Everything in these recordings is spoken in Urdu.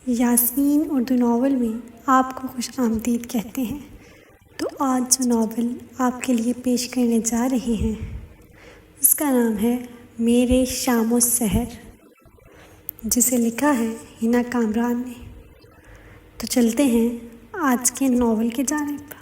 یاسمین اردو ناول میں آپ کو خوش آمدید کہتے ہیں۔ تو آج جو ناول آپ کے لیے پیش کرنے جا رہے ہیں اس کا نام ہے میرے شام و سحر، جسے لکھا ہے ہنا کامران نے۔ تو چلتے ہیں آج کے ناول کی جانب۔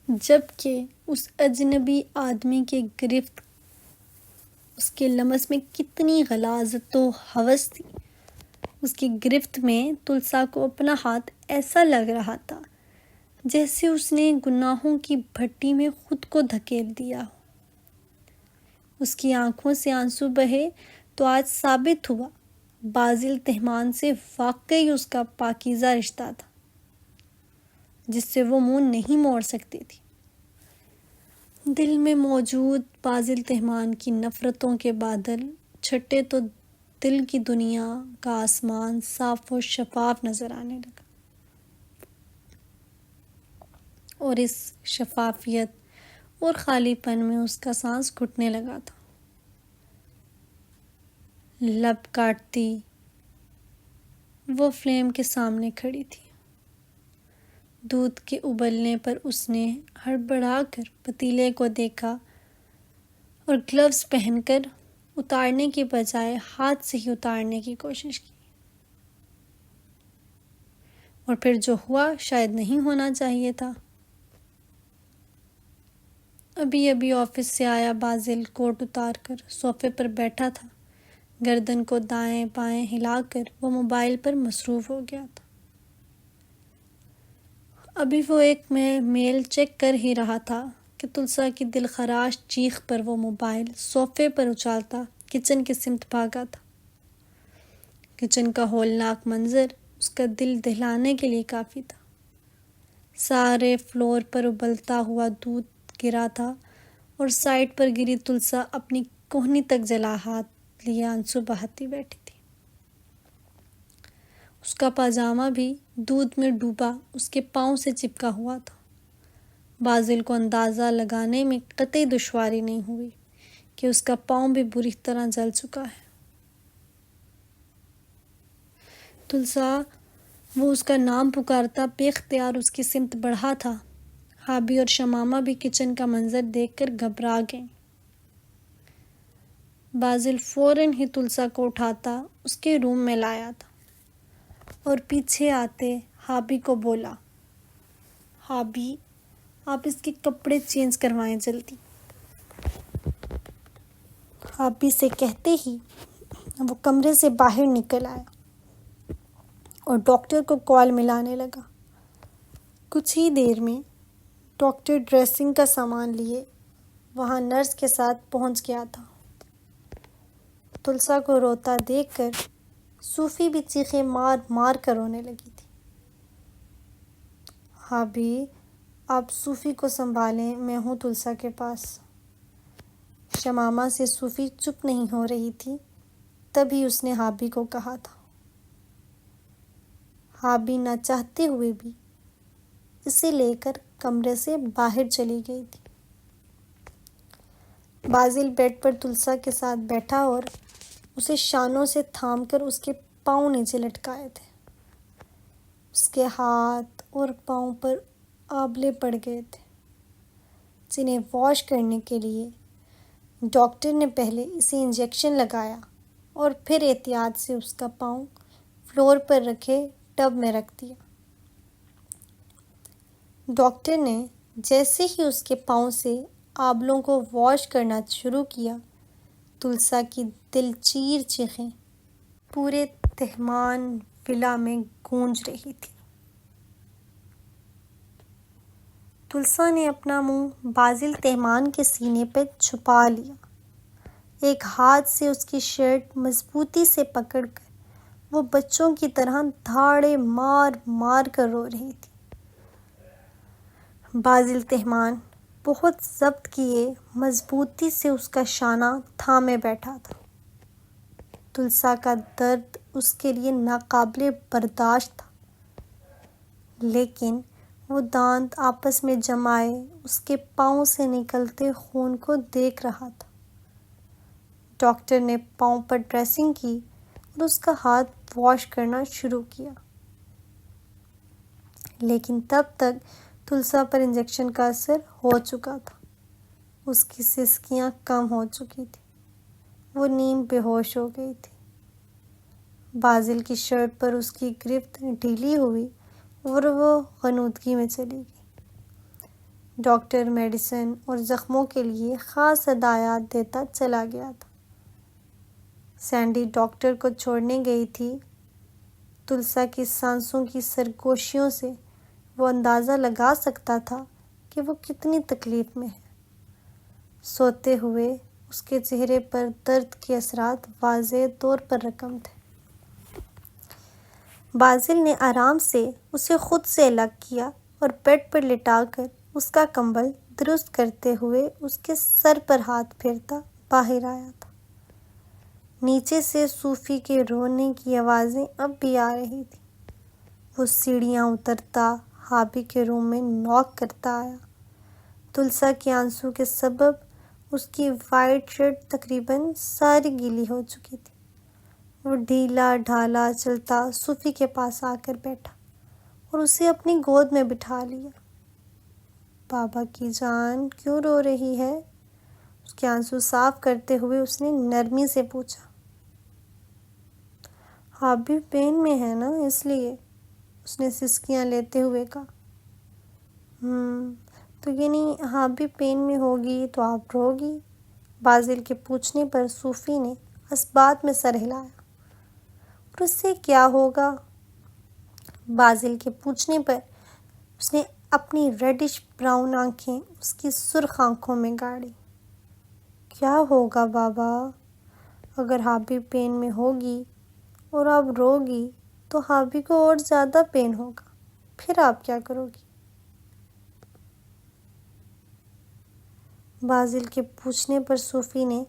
جب کہ اس اجنبی آدمی کے گرفت اس کے لمس میں کتنی غلاظت و ہوس تھی، اس کی گرفت میں تلسا کو اپنا ہاتھ ایسا لگ رہا تھا جیسے اس نے گناہوں کی بھٹی میں خود کو دھکیل دیا ہو۔ اس کی آنکھوں سے آنسو بہے تو آج ثابت ہوا بازل تہمان سے واقعی اس کا پاکیزہ رشتہ تھا، جس سے وہ منہ نہیں موڑ سکتی تھی۔ دل میں موجود بازل تہمان کی نفرتوں کے بادل چھٹے تو دل کی دنیا کا آسمان صاف و شفاف نظر آنے لگا، اور اس شفافیت اور خالی پن میں اس کا سانس گھٹنے لگا تھا۔ لب کاٹتی وہ فلیم کے سامنے کھڑی تھی۔ دودھ کے ابلنے پر اس نے ہڑبڑا کر پتیلے کو دیکھا اور گلوز پہن کر اتارنے کی بجائے ہاتھ سے ہی اتارنے کی کوشش کی، اور پھر جو ہوا شاید نہیں ہونا چاہیے تھا۔ ابھی ابھی آفس سے آیا بازل کوٹ اتار کر صوفے پر بیٹھا تھا۔ گردن کو دائیں بائیں ہلا کر وہ موبائل پر مصروف ہو گیا تھا۔ ابھی وہ ایک میل چیک کر ہی رہا تھا کہ تلسا کی دل خراش چیخ پر وہ موبائل صوفے پر اچھالتا کچن کی سمت بھاگا تھا۔ کچن کا ہولناک منظر اس کا دل دہلانے کے لیے کافی تھا۔ سارے فلور پر ابلتا ہوا دودھ گرا تھا اور سائڈ پر گری تلسا اپنی کوہنی تک جلا ہاتھ لیے آنسو بہاتی بیٹھی تھی۔ اس کا پاجامہ بھی دودھ میں ڈوبا اس کے پاؤں سے چپکا ہوا تھا۔ بازل کو اندازہ لگانے میں قطعی دشواری نہیں ہوئی کہ اس کا پاؤں بھی بری طرح جل چکا ہے۔ تلسا، وہ اس کا نام پکارتا بے اختیار اس کی سمت بڑھا تھا۔ ہابی اور شمامہ بھی کچن کا منظر دیکھ کر گھبرا گئیں۔ بازل فوراً ہی تلسا کو اٹھاتا اس کے روم میں لایا تھا اور پیچھے آتے ہابی کو بولا، ہابی، آپ اس کے کپڑے چینج کروائیں جلدی۔ ہابی سے کہتے ہی وہ کمرے سے باہر نکل آیا اور ڈاکٹر کو کال ملانے لگا۔ کچھ ہی دیر میں ڈاکٹر ڈریسنگ کا سامان لیے وہاں نرس کے ساتھ پہنچ گیا تھا۔ تلسا کو روتا دیکھ کر صوفی بھی چیخیں مار مار کر رونے لگی تھی۔ ہابی، آپ صوفی کو سنبھالیں، میں ہوں تلسا کے پاس۔ شمامہ سے صوفی چپ نہیں ہو رہی تھی، تبھی اس نے ہابی کو کہا تھا۔ ہابی نہ چاہتے ہوئے بھی اسے لے کر کمرے سے باہر چلی گئی تھی۔ بازل بیڈ پر تلسا کے ساتھ بیٹھا اور اسے شانوں سے تھام کر اس کے پاؤں نیچے لٹکائے تھے۔ اس کے ہاتھ اور پاؤں پر آبلے پڑ گئے تھے، جنہیں واش کرنے کے لیے ڈاکٹر نے پہلے اسے انجیکشن لگایا اور پھر احتیاط سے اس کا پاؤں فلور پر رکھے ٹب میں رکھ دیا۔ ڈاکٹر نے جیسے ہی اس کے پاؤں سے آبلوں کو واش کرنا شروع کیا، تلسا کی دل چیر چیخیں پورے تہمان ولا میں گونج رہی تھی۔ تلسا نے اپنا منہ بازل تہمان کے سینے پہ چھپا لیا۔ ایک ہاتھ سے اس کی شرٹ مضبوطی سے پکڑ کر وہ بچوں کی طرح دھاڑے مار مار کر رو رہی تھی۔ بازل تہمان بہت ضبط کیے مضبوطی سے اس کا شانہ تھامے بیٹھا تھا۔ تلسا کا درد اس کے لیے ناقابل برداشت تھا، لیکن وہ دانت آپس میں جمائے اس کے پاؤں سے نکلتے خون کو دیکھ رہا تھا۔ ڈاکٹر نے پاؤں پر ڈریسنگ کی اور اس کا ہاتھ واش کرنا شروع کیا، لیکن تب تک تلسا پر انجیکشن کا اثر ہو چکا تھا۔ اس کی سسکیاں کم ہو چکی تھی، وہ نیم بے ہوش ہو گئی تھی۔ بازل کی شرٹ پر اس کی گرفت ڈھیلی ہوئی اور وہ غنودگی میں چلی گئی۔ ڈاکٹر میڈیسن اور زخموں کے لیے خاص ہدایات دیتا چلا گیا تھا۔ سینڈی ڈاکٹر کو چھوڑنے گئی تھی۔ تلسا کی سانسوں کی سرگوشیوں سے وہ اندازہ لگا سکتا تھا کہ وہ کتنی تکلیف میں ہے۔ سوتے ہوئے اس کے چہرے پر درد کے اثرات واضح طور پر رقم تھے۔ بازل نے آرام سے اسے خود سے الگ کیا اور بیڈ پر لٹا کر اس کا کمبل درست کرتے ہوئے اس کے سر پر ہاتھ پھیرتا باہر آیا تھا۔ نیچے سے صوفی کے رونے کی آوازیں اب بھی آ رہی تھیں۔ وہ سیڑھیاں اترتا ہابی کے روم میں ناک کرتا آیا۔ تلسا کے آنسو کے سبب اس کی وائٹ شرٹ تقریباً ساری گیلی ہو چکی تھی۔ وہ ڈھیلا ڈھالا چلتا صوفی کے پاس آ کر بیٹھا اور اسے اپنی گود میں بٹھا لیا۔ بابا کی جان کیوں رو رہی ہے؟ اس کے آنسو صاف کرتے ہوئے اس نے نرمی سے پوچھا۔ ہابی پین میں ہے نا، اس لیے، اس نے سسکیاں لیتے ہوئے کہا۔ تو یعنی ہابی پین میں ہوگی تو آپ روگی؟ بازل کے پوچھنے پر صوفی نے اثبات میں سر ہلایا۔ اور اس سے کیا ہوگا؟ بازل کے پوچھنے پر اس نے اپنی ریڈش براؤن آنکھیں اس کی سرخ آنکھوں میں گاڑی۔ کیا ہوگا بابا؟ اگر ہابی پین میں ہوگی اور آپ روگی تو ہابی کو اور زیادہ پین ہوگا، پھر آپ کیا کرو گی؟ بازل کے پوچھنے پر صوفی نے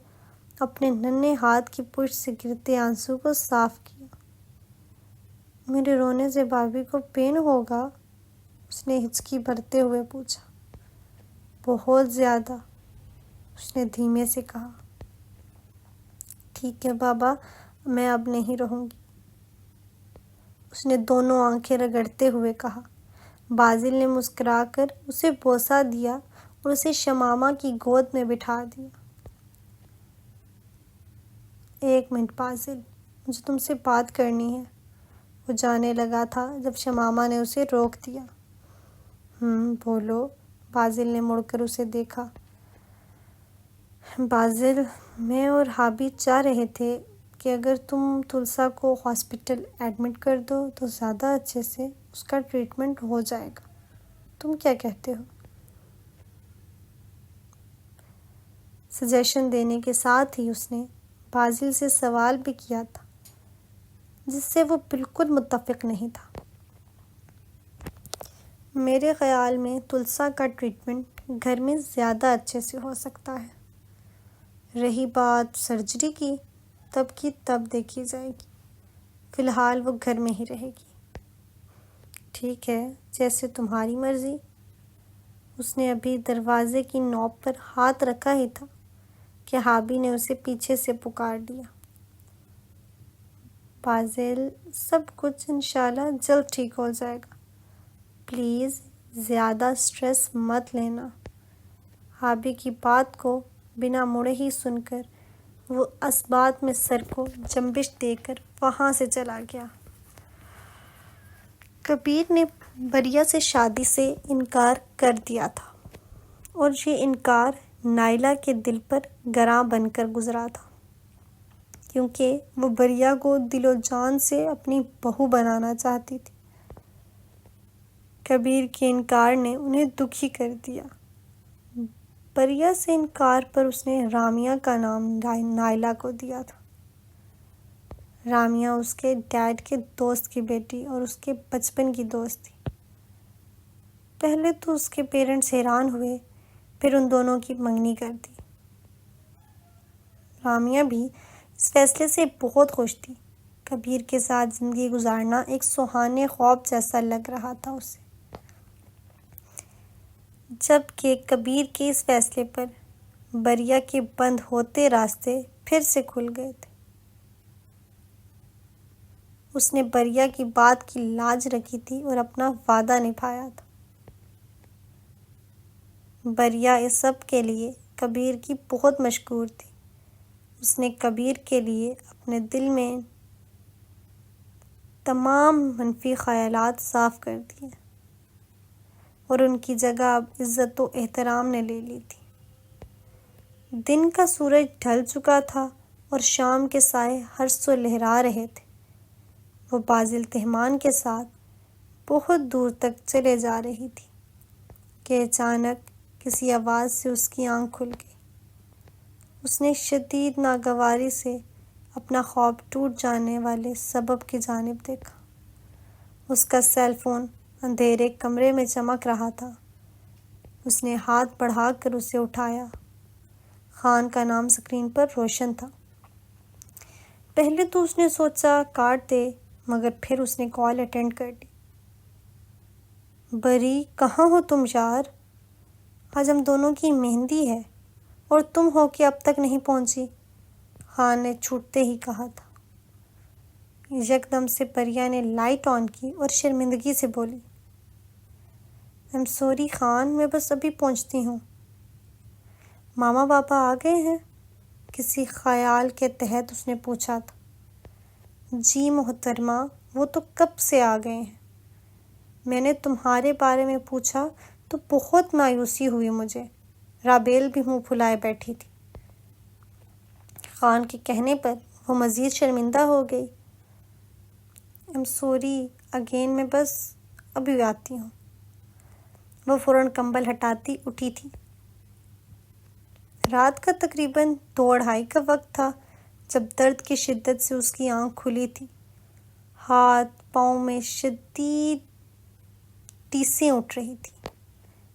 اپنے ننھے ہاتھ کی پشت سے گرتے آنسو کو صاف کیا۔ میرے رونے سے بھابھی کو پین ہوگا؟ اس نے ہچکی بھرتے ہوئے پوچھا۔ بہت زیادہ، اس نے دھیمے سے کہا۔ ٹھیک ہے بابا، میں اب نہیں رہوں گی، اس نے دونوں آنکھیں رگڑتے ہوئے کہا۔ بازل نے مسکرا کر اسے بوسہ دیا اور اسے شمامہ کی گود میں بٹھا دیا۔ ایک منٹ بازل، مجھے تم سے بات کرنی ہے، وہ جانے لگا تھا جب شمامہ نے اسے روک دیا۔ بولو، بازل نے مڑ کر اسے دیکھا۔ بازل، میں اور ہابی چاہ رہے تھے کہ اگر تم تلسا کو ہاسپٹل ایڈمٹ کر دو تو زیادہ اچھے سے اس کا ٹریٹمنٹ ہو جائے گا، تم کیا کہتے ہو؟ سجیشن دینے کے ساتھ ہی اس نے بازل سے سوال بھی کیا تھا جس سے وہ بالکل متفق نہیں تھا۔ میرے خیال میں تلسا کا ٹریٹمنٹ گھر میں زیادہ اچھے سے ہو سکتا ہے۔ رہی بات سرجری کی تب دیکھی جائے گی، فی الحال وہ گھر میں ہی رہے گی۔ ٹھیک ہے، جیسے تمہاری مرضی۔ اس نے ابھی دروازے کی نوب پر ہاتھ رکھا ہی تھا کہ ہابی نے اسے پیچھے سے پکار دیا۔ بازل، سب کچھ انشاءاللہ جلد ٹھیک ہو جائے گا، پلیز زیادہ سٹریس مت لینا۔ ہابی کی بات کو بنا مڑے ہی سن کر وہ اثبات میں سر کو جنبش دے کر وہاں سے چلا گیا۔ کبیر نے بریہ سے شادی سے انکار کر دیا تھا اور یہ انکار نائلہ کے دل پر گراں بن کر گزرا تھا، کیونکہ وہ بریہ کو دل و جان سے اپنی بہو بنانا چاہتی تھی۔ کبیر کے انکار نے انہیں دکھی کر دیا۔ بریہ سے انکار پر اس نے رامیہ کا نام نائلہ کو دیا تھا۔ رامیہ اس کے ڈیڈ کے دوست کی بیٹی اور اس کے بچپن کی دوست تھی۔ پہلے تو اس کے پیرنٹس حیران ہوئے، پھر ان دونوں کی منگنی کر دی۔ رامیہ بھی اس فیصلے سے بہت خوش تھی۔ کبیر کے ساتھ زندگی گزارنا ایک سہانے خواب جیسا لگ رہا تھا اسے، جبکہ کبیر کے اس فیصلے پر بریا کے بند ہوتے راستے پھر سے کھل گئے تھے۔ اس نے بریا کی بات کی لاج رکھی تھی اور اپنا وعدہ نبھایا تھا۔ بریا اس سب کے لیے کبیر کی بہت مشکور تھی۔ اس نے کبیر کے لیے اپنے دل میں تمام منفی خیالات صاف کر دیے اور ان کی جگہ اب عزت و احترام نے لے لی تھی۔ دن کا سورج ڈھل چکا تھا اور شام کے سائے ہر سو لہرا رہے تھے۔ وہ بازل تہمان کے ساتھ بہت دور تک چلے جا رہی تھی کہ اچانک کسی آواز سے اس کی آنکھ کھل گئی۔ اس نے شدید ناگواری سے اپنا خواب ٹوٹ جانے والے سبب کی جانب دیکھا۔ اس کا سیل فون اندھیرے کمرے میں چمک رہا تھا۔ اس نے ہاتھ بڑھا کر اسے اٹھایا۔ خان کا نام اسکرین پر روشن تھا۔ پہلے تو اس نے سوچا کاٹ دے، مگر پھر اس نے کال اٹینڈ کر لی۔ بری، کہاں ہو تم یار؟ آج ہم دونوں کی مہندی ہے اور تم ہو کہ اب تک نہیں پہنچی، خان نے چھوٹتے ہی کہا تھا۔ یکدم سے بریا نے لائٹ آن کی اور شرمندگی سے بولی، I'm sorry خان، میں بس ابھی پہنچتی ہوں۔ ماما پاپا آ گئے ہیں؟ کسی خیال کے تحت اس نے پوچھا تھا۔ جی محترمہ، وہ تو کب سے آ گئے ہیں۔ میں نے تمہارے بارے میں پوچھا تو بہت مایوسی ہوئی مجھے۔ رابیل بھی منہ پھلائے بیٹھی تھی۔ خان کے کہنے پر وہ مزید شرمندہ ہو گئی۔ I'm sorry اگین، میں بس ابھی آتی ہوں۔ وہ فوراً کمبل ہٹاتی اٹھی تھی۔ رات کا تقریباً 2:30 کا وقت تھا جب درد کی شدت سے اس کی آنکھ کھلی تھی۔ ہاتھ پاؤں میں شدید ٹیسیں اٹھ رہی تھی۔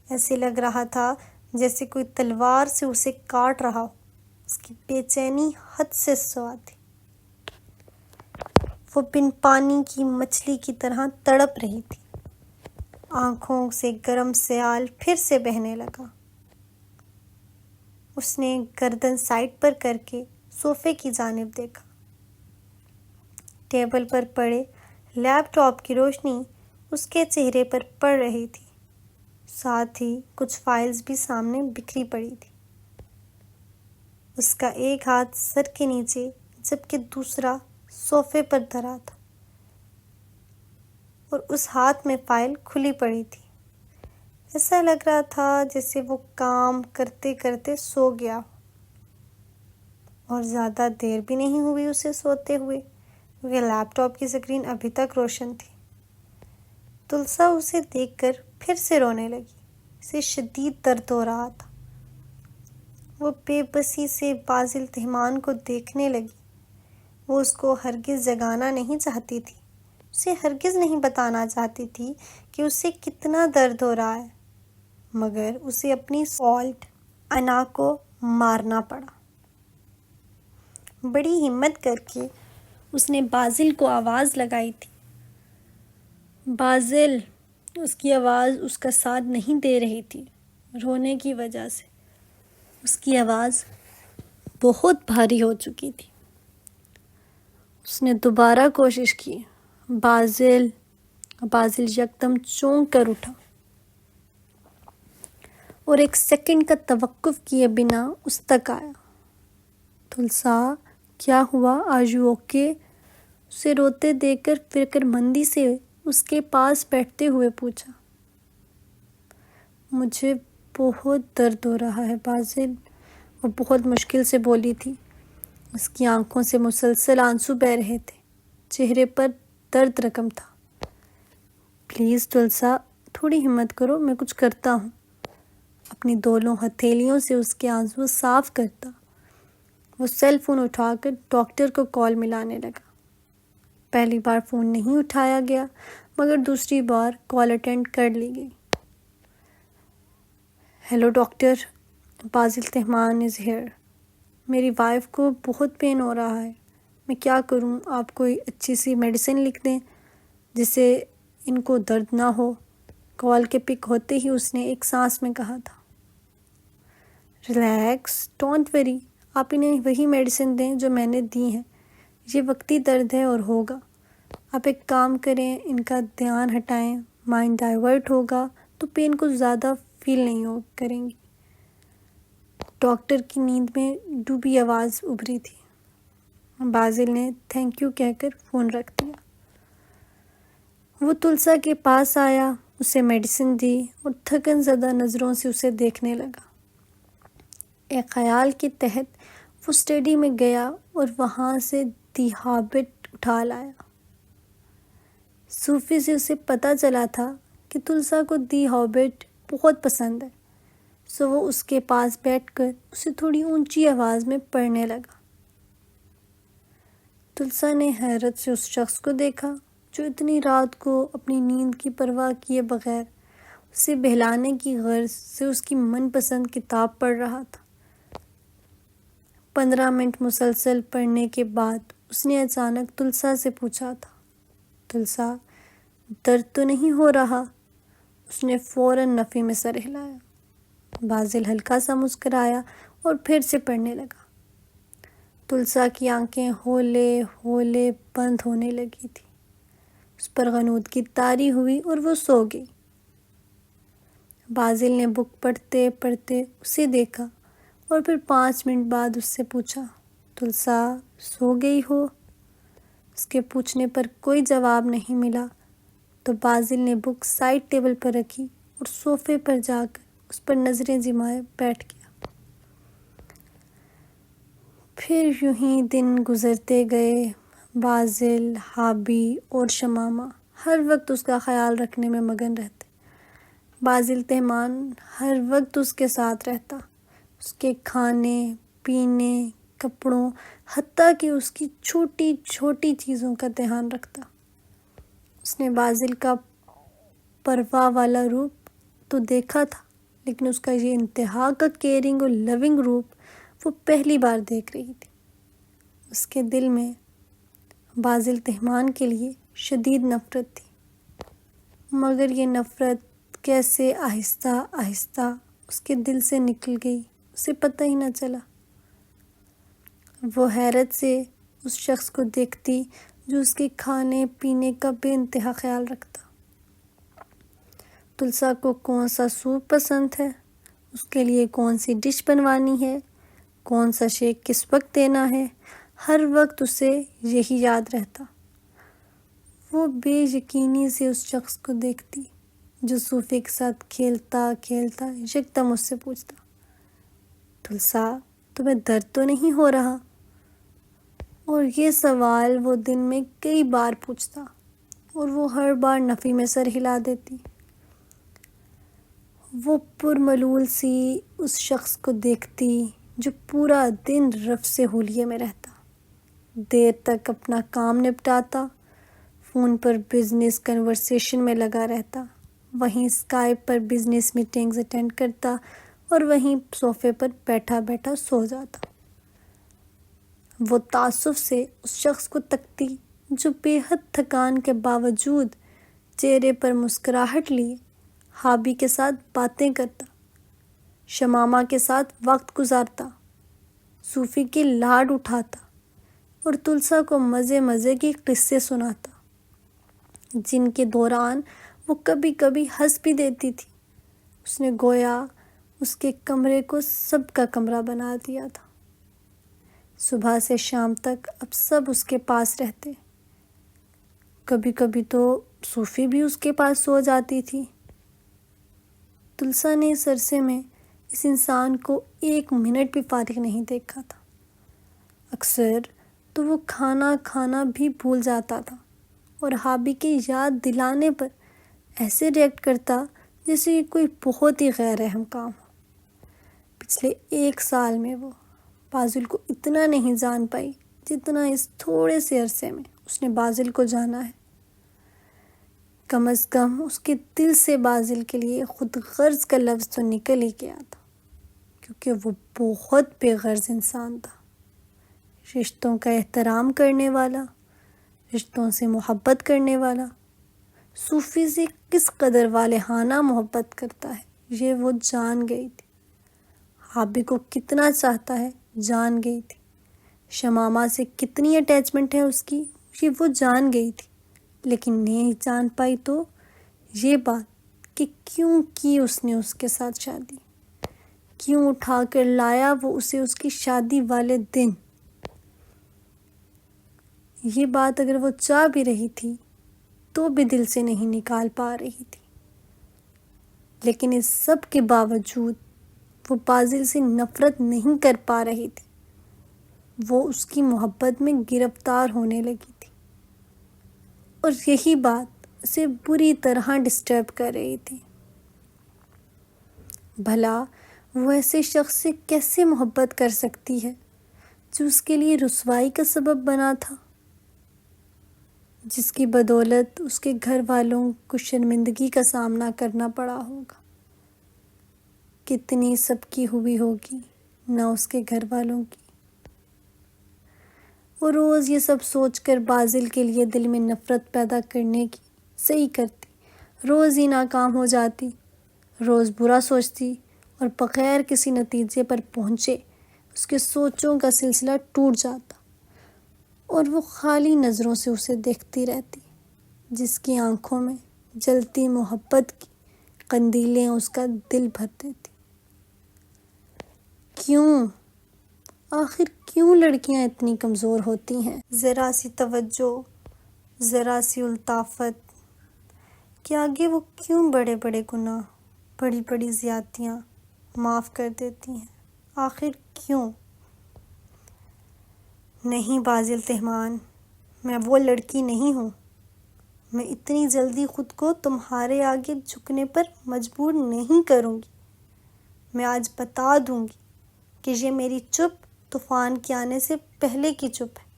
ایسے لگ رہا تھا جیسے کوئی تلوار سے اسے کاٹ رہا ہو۔ اس کی بے چینی حد سے سوا تھی۔ وہ بن پانی کی مچھلی کی طرح تڑپ رہی تھی۔ آنکھوں سے گرم سیال پھر سے بہنے لگا۔ اس نے گردن سائڈ پر کر کے صوفے کی جانب دیکھا۔ ٹیبل پر پڑے لیپ ٹاپ کی روشنی اس کے چہرے پر پڑ رہی تھی، ساتھ ہی کچھ فائلز بھی سامنے بکھری پڑی تھی۔ اس کا ایک ہاتھ سر کے نیچے جبکہ دوسرا صوفے پر دھرا تھا اور اس ہاتھ میں فائل کھلی پڑی تھی۔ ایسا لگ رہا تھا جیسے وہ کام کرتے کرتے سو گیا ہو، اور زیادہ دیر بھی نہیں ہوئی اسے سوتے ہوئے کیونکہ لیپ ٹاپ کی اسکرین ابھی تک روشن تھی۔ تلسا اسے دیکھ کر پھر سے رونے لگی۔ اسے شدید درد ہو رہا تھا۔ وہ بے بسی سے بازل تہمان کو دیکھنے لگی۔ وہ اس کو ہرگز جگانا نہیں چاہتی تھی، اسے ہرگز نہیں بتانا چاہتی تھی کہ اسے کتنا درد ہو رہا ہے، مگر اسے اپنی فالٹ انا کو مارنا پڑا۔ بڑی ہمت کر کے اس نے بازل کو آواز لگائی تھی۔ بازل! اس کی آواز اس کا ساتھ نہیں دے رہی تھی، رونے کی وجہ سے اس کی آواز بہت بھاری ہو چکی تھی۔ اس نے دوبارہ کوشش کی، بازل! بازل یکدم چونک کر اٹھا اور ایک سیکنڈ کا توقف کیے بنا اس تک آیا۔ تلسا، کیا ہوا؟ Are you okay? اسے روتے دیکھ کر فکر مندی سے اس کے پاس بیٹھتے ہوئے پوچھا۔ مجھے بہت درد ہو رہا ہے بازل، وہ بہت مشکل سے بولی تھی۔ اس کی آنکھوں سے مسلسل آنسو بہہ رہے تھے، چہرے پر درد رقم تھا۔ پلیز تلسا، تھوڑی ہمت کرو، میں کچھ کرتا ہوں۔ اپنی دونوں ہتھیلیوں سے اس کے آنسو صاف کرتا وہ سیل فون اٹھا کر ڈاکٹر کو کال ملانے لگا۔ پہلی بار فون نہیں اٹھایا گیا، مگر دوسری بار کال اٹینڈ کر لی گئی۔ ہیلو ڈاکٹر، بازل تہمان از ہیئر۔ میری وائف کو بہت پین ہو رہا ہے، میں کیا کروں؟ آپ کوئی اچھی سی میڈیسن لکھ دیں جس سے ان کو درد نہ ہو۔ کال کے پک ہوتے ہی اس نے ایک سانس میں کہا تھا، ریلیکس، ڈونٹ وری، آپ انہیں وہی میڈیسن دیں جو میں نے دی ہیں، یہ وقتی درد ہے اور ہوگا۔ آپ ایک کام کریں، ان کا دھیان ہٹائیں، مائنڈ ڈائیورٹ ہوگا تو پین کو زیادہ فیل نہیں کریں گی۔ ڈاکٹر کی نیند میں ڈوبی آواز ابھری تھی۔ بازل نے تھینک یو کہہ کر فون رکھ دیا۔ وہ تلسا کے پاس آیا، اسے میڈیسن دی اور تھکن زدہ نظروں سے اسے دیکھنے لگا۔ ایک خیال کے تحت وہ اسٹڈی میں گیا اور وہاں سے دی ہابٹ اٹھا لایا۔ صوفی سے اسے پتہ چلا تھا کہ تلسا کو دی ہابٹ بہت پسند ہے، سو وہ اس کے پاس بیٹھ کر اسے تھوڑی اونچی آواز میں پڑھنے لگا۔ تلسا نے حیرت سے اس شخص کو دیکھا جو اتنی رات کو اپنی نیند کی پرواہ کیے بغیر اسے بہلانے کی غرض سے اس کی من پسند کتاب پڑھ رہا تھا۔ 15 منٹ مسلسل پڑھنے کے بعد اس نے اچانک تلسا سے پوچھا تھا، تلسا، درد تو نہیں ہو رہا؟ اس نے فوراً نفی میں سر ہلایا۔ بازل ہلکا سا مسکرایا اور پھر سے پڑھنے لگا۔ تلسا کی آنکھیں ہولے ہولے بند ہونے لگی تھی، اس پر غنود کی طاری ہوئی اور وہ سو گئی۔ بازل نے بک پڑھتے پڑھتے اسے دیکھا اور پھر 5 منٹ بعد اس سے پوچھا، تلسا، سو گئی ہو؟ اس کے پوچھنے پر کوئی جواب نہیں ملا تو بازل نے بک سائڈ ٹیبل پر رکھی اور صوفے پر جا کر اس پر نظریں جمائے بیٹھ گیا۔ پھر یوں ہی دن گزرتے گئے۔ بازل، ہابی اور شمامہ ہر وقت اس کا خیال رکھنے میں مگن رہتے۔ بازل تہمان ہر وقت اس کے ساتھ رہتا، اس کے کھانے، پینے، کپڑوں، حتیٰ کہ اس کی چھوٹی چھوٹی چیزوں کا دھیان رکھتا۔ اس نے بازل کا پرواہ والا روپ تو دیکھا تھا، لیکن اس کا یہ انتہا کا کیئرنگ اور لونگ روپ وہ پہلی بار دیکھ رہی تھی۔ اس کے دل میں بازل تہمان کے لیے شدید نفرت تھی، مگر یہ نفرت کیسے آہستہ آہستہ اس کے دل سے نکل گئی اسے پتہ ہی نہ چلا۔ وہ حیرت سے اس شخص کو دیکھتی جو اس کے کھانے پینے کا بے انتہا خیال رکھتا۔ تلسا کو کون سا سوپ پسند ہے، اس کے لیے کون سی ڈش بنوانی ہے، کون سا شیک کس وقت دینا ہے، ہر وقت اسے یہی یاد رہتا۔ وہ بے یقینی سے اس شخص کو دیکھتی جو صوفی کے ساتھ کھیلتا کھیلتا یکدم اس سے پوچھتا، تلسا، تمہیں درد تو نہیں ہو رہا؟ اور یہ سوال وہ دن میں کئی بار پوچھتا اور وہ ہر بار نفی میں سر ہلا دیتی۔ وہ پرملول سی اس شخص کو دیکھتی جو پورا دن رفع حولیے میں رہتا، دیر تک اپنا کام نپٹاتا، فون پر بزنس کنورسیشن میں لگا رہتا، وہیں اسکائپ پر بزنس میٹنگز اٹینڈ کرتا اور وہیں صوفے پر بیٹھا بیٹھا سو جاتا۔ وہ تعصب سے اس شخص کو تکتی جو بے حد تھکان کے باوجود چہرے پر مسکراہٹ لیے ہابی کے ساتھ باتیں کرتا، شمامہ کے ساتھ وقت گزارتا، صوفی کے لاڈ اٹھاتا اور تلسا کو مزے مزے کے قصے سناتا، جن کے دوران وہ کبھی کبھی ہنس بھی دیتی تھی۔ اس نے گویا اس کے کمرے کو سب کا کمرہ بنا دیا تھا۔ صبح سے شام تک اب سب اس کے پاس رہتے، کبھی کبھی تو صوفی بھی اس کے پاس سو جاتی تھی۔ تلسا نے اس عرصے میں اس انسان کو 1 منٹ بھی فارغ نہیں دیکھا تھا۔ اکثر تو وہ کھانا کھانا بھی بھول جاتا تھا اور ہابی کی یاد دلانے پر ایسے ریئیکٹ کرتا جیسے یہ کوئی بہت ہی غیر اہم کام ہو۔ پچھلے 1 سال میں وہ بازل کو اتنا نہیں جان پائی جتنا اس تھوڑے سے عرصے میں اس نے بازل کو جانا ہے۔ کم از کم اس کے دل سے بازل کے لیے خود غرض کا لفظ تو نکل ہی گیا تھا، کیونکہ وہ بہت بے غرض انسان تھا۔ رشتوں کا احترام کرنے والا، رشتوں سے محبت کرنے والا، صوفی سے کس قدر والہانہ محبت کرتا ہے یہ وہ جان گئی تھی۔ حابی کو کتنا چاہتا ہے جان گئی تھی۔ شمامہ سے کتنی اٹیچمنٹ ہے اس کی یہ وہ جان گئی تھی، لیکن نہیں جان پائی تو یہ بات کہ کیوں کی اس نے اس کے ساتھ شادی، کیوں اٹھا کر لایا وہ اسے اس کی شادی والے دن۔ یہ بات اگر وہ چاہ بھی رہی تھی تو بھی دل سے نہیں نکال پا رہی تھی، لیکن اس سب کے باوجود وہ بازل سے نفرت نہیں کر پا رہی تھی۔ وہ اس کی محبت میں گرفتار ہونے لگی تھی، اور یہی بات اسے بری طرح ڈسٹرب کر رہی تھی۔ بھلا وہ ایسے شخص سے کیسے محبت کر سکتی ہے جو اس کے لیے رسوائی کا سبب بنا تھا، جس کی بدولت اس کے گھر والوں کو شرمندگی کا سامنا کرنا پڑا ہوگا۔ کتنی سب کی ہوئی ہوگی نہ اس کے گھر والوں کی۔ وہ روز یہ سب سوچ کر بازل کے لیے دل میں نفرت پیدا کرنے کی صحیح کرتی، روز ہی ناکام ہو جاتی، روز برا سوچتی، اور بغیر کسی نتیجے پر پہنچے اس کے سوچوں کا سلسلہ ٹوٹ جاتا، اور وہ خالی نظروں سے اسے دیکھتی رہتی، جس کی آنکھوں میں جلتی محبت کی قندیلیں اس کا دل بھر دیتی۔ کیوں؟ آخر کیوں لڑکیاں اتنی کمزور ہوتی ہیں؟ ذرا سی توجہ، ذرا سی الطافت کہ آگے وہ کیوں بڑے بڑے گناہ، بڑی بڑی زیادتیاں معاف کر دیتی ہیں؟ آخر کیوں؟ نہیں بازل تہمان، میں وہ لڑکی نہیں ہوں۔ میں اتنی جلدی خود کو تمہارے آگے جھکنے پر مجبور نہیں کروں گی۔ میں آج بتا دوں گی کہ یہ میری چپ طوفان کے آنے سے پہلے کی چپ ہے۔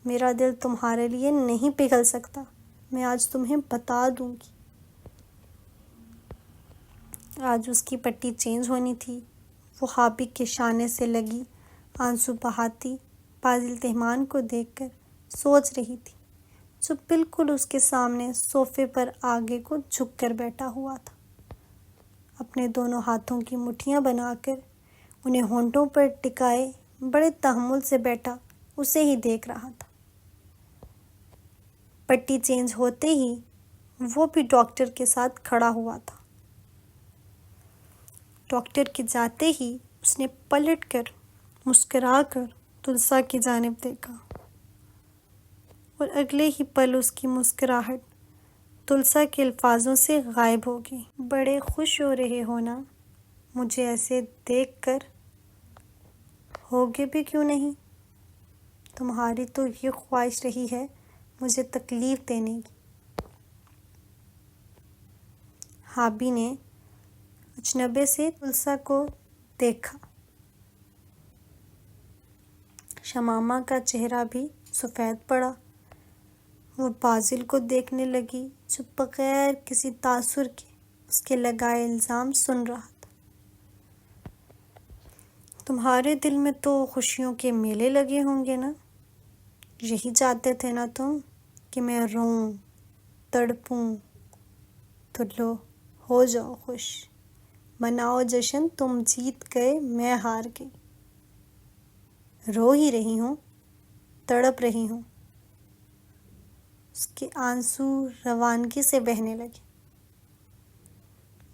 میرا دل تمہارے لیے نہیں پگھل سکتا، میں آج تمہیں بتا دوں گی۔ آج اس کی پٹی چینج ہونی تھی۔ وہ حابی کے شانے سے لگی آنسو بہاتی بازل تہمان کو دیکھ کر سوچ رہی تھی، جو بالکل اس کے سامنے صوفے پر آگے کو جھک کر بیٹھا ہوا تھا، اپنے دونوں ہاتھوں کی مٹھیاں بنا کر انہیں ہونٹوں پر ٹکائے بڑے تحمل سے بیٹھا اسے ہی دیکھ رہا تھا۔ پٹی چینج ہوتے ہی وہ بھی ڈاکٹر کے ساتھ کھڑا ہوا تھا۔ ڈاکٹر کے جاتے ہی اس نے پلٹ کر مسکرا کر تلسا کی جانب دیکھا، اور اگلے ہی پل اس کی مسکراہٹ تلسا کے الفاظوں سے غائب ہو گئی۔ بڑے خوش ہو رہے ہو نا مجھے ایسے دیکھ کر؟ ہوگے بھی کیوں نہیں، تمہاری تو یہ خواہش رہی ہے مجھے تکلیف دینے کی۔ حابی نے اجنبے سے تلسا کو دیکھا۔ شمامہ کا چہرہ بھی سفید پڑا۔ وہ بازل کو دیکھنے لگی جو بغیر کسی تاثر کے اس کے لگائے الزام سن رہا تھا۔ تمہارے دل میں تو خوشیوں کے میلے لگے ہوں گے نا، یہی چاہتے تھے نا تم کہ میں روں، تڑپوں، تو لو ہو جاؤ خوش، مناؤ جشن، تم جیت گئے میں ہار گئی۔ رو ہی رہی ہوں، تڑپ رہی ہوں۔ اس کے آنسو روانگی سے بہنے لگے۔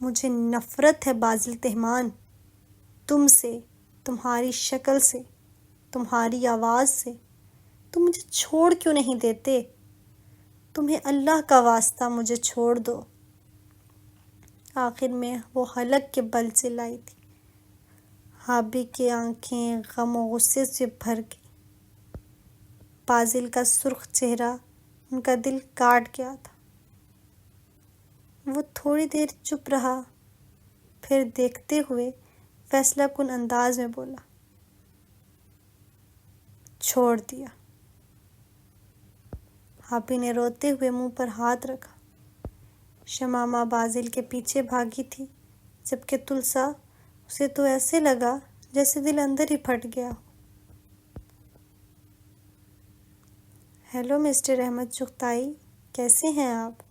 مجھے نفرت ہے بازل تہمان، تم سے، تمہاری شکل سے، تمہاری آواز سے۔ تم مجھے چھوڑ کیوں نہیں دیتے؟ تمہیں اللہ کا واسطہ مجھے چھوڑ دو۔ آخر میں وہ حلق کے بل سے لائی تھی۔ حابی کی آنکھیں غم و غصے سے بھر گئی۔ بازل کا سرخ چہرہ ان کا دل کاٹ گیا تھا۔ وہ تھوڑی دیر چپ رہا، پھر دیکھتے ہوئے فیصلہ کن انداز میں بولا، چھوڑ دیا۔ حابی نے روتے ہوئے منہ پر ہاتھ رکھا۔ شمامہ بازل کے پیچھے بھاگی تھی، جبکہ تلسا، اسے تو ایسے لگا جیسے دل اندر ہی پھٹ گیا ہو۔ ہیلو مسٹر احمد چغتائی، کیسے ہیں آپ؟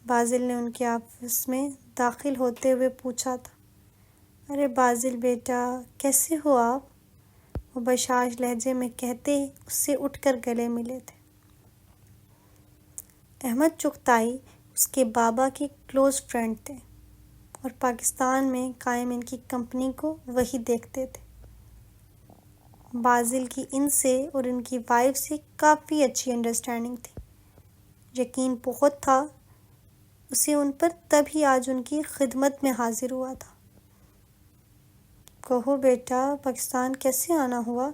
بازل نے ان کے آفس میں داخل ہوتے ہوئے پوچھا تھا۔ ارے بازل بیٹا، کیسے ہو آپ؟ وہ بشاش لہجے میں کہتے ہی اس سے اٹھ کر گلے ملے تھے۔ احمد چغتائی اس کے بابا کے کلوز فرینڈ تھے اور پاکستان میں قائم ان کی کمپنی کو وہی دیکھتے تھے۔ بازل کی ان سے اور ان کی وائف سے کافی اچھی انڈرسٹینڈنگ تھی۔ یقین بہت تھا اسے ان پر، تبھی آج ان کی خدمت میں حاضر ہوا تھا۔ کہو بیٹا، پاکستان کیسے آنا ہوا؟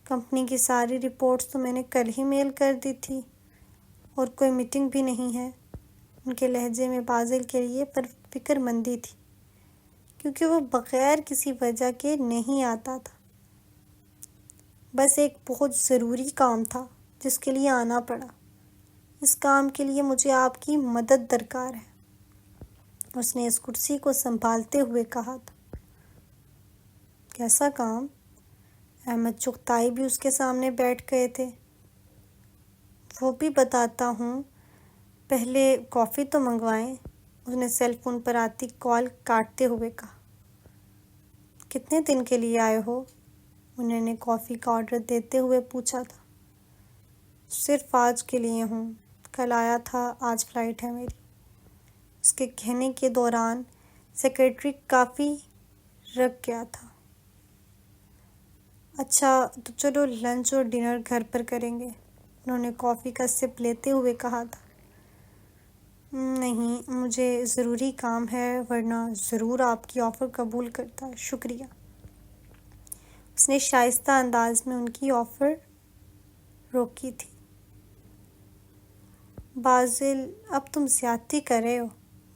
کمپنی کی ساری رپورٹس تو میں نے کل ہی میل کر دی تھی، اور کوئی میٹنگ بھی نہیں ہے۔ ان کے لہجے میں بازل کے لیے پر فکر مندی تھی، کیونکہ وہ بغیر کسی وجہ کے نہیں آتا تھا۔ بس ایک بہت ضروری کام تھا جس کے لیے آنا پڑا۔ اس کام کے لیے مجھے آپ کی مدد درکار ہے، اس نے اس کرسی کو سنبھالتے ہوئے کہا تھا۔ کیسا کام؟ احمد چغتائی بھی اس کے سامنے بیٹھ گئے تھے۔ وہ بھی بتاتا ہوں، پہلے کافی تو منگوائیں، اس نے سیل فون پر آتی کال کاٹتے ہوئے کہا۔ کتنے دن کے لیے آئے ہو؟ انہوں نے کافی کا آرڈر دیتے ہوئے پوچھا تھا۔ صرف آج کے لیے ہوں، کل آیا تھا، آج فلائٹ ہے میری۔ اس کے کہنے کے دوران سیکرٹری کافی رک گیا تھا۔ اچھا تو چلو لنچ اور ڈنر گھر پر کریں گے، انہوں نے کافی کا سپ لیتے ہوئے کہا تھا۔ نہیں، مجھے ضروری کام ہے، ورنہ ضرور آپ کی آفر قبول کرتا، شکریہ۔ اس نے شائستہ انداز میں ان کی آفر روکی تھی۔ بازل، اب تم زیادتی کر رہے ہو،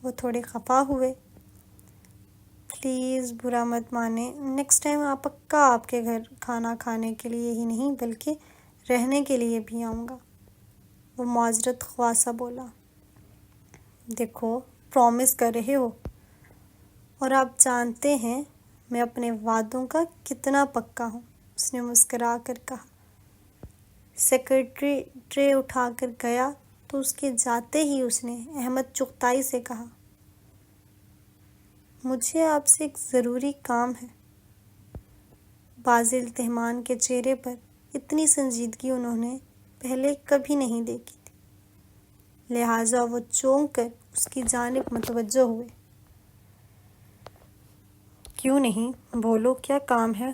وہ تھوڑے خفا ہوئے۔ پلیز برا مت مانیں، نیکسٹ ٹائم آپ پکا آپ کے گھر کھانا کھانے کے لیے ہی نہیں بلکہ رہنے کے لیے بھی آؤں گا، وہ معذرت خواہ سا بولا۔ دیکھو، پرومس کر رہے ہو، اور آپ جانتے ہیں میں اپنے وعدوں کا کتنا پکا ہوں، اس نے مسکرا کر کہا۔ سیکرٹری ٹرے اٹھا کر گیا تو اس کے جاتے ہی اس نے احمد چغتائی سے کہا، مجھے آپ سے ایک ضروری کام ہے۔ بازل تہمان کے چہرے پر اتنی سنجیدگی انہوں نے پہلے کبھی نہیں دیکھی تھی، لہٰذا وہ چونک کر اس کی جانب متوجہ ہوئے۔ کیوں نہیں، بولو کیا کام ہے؟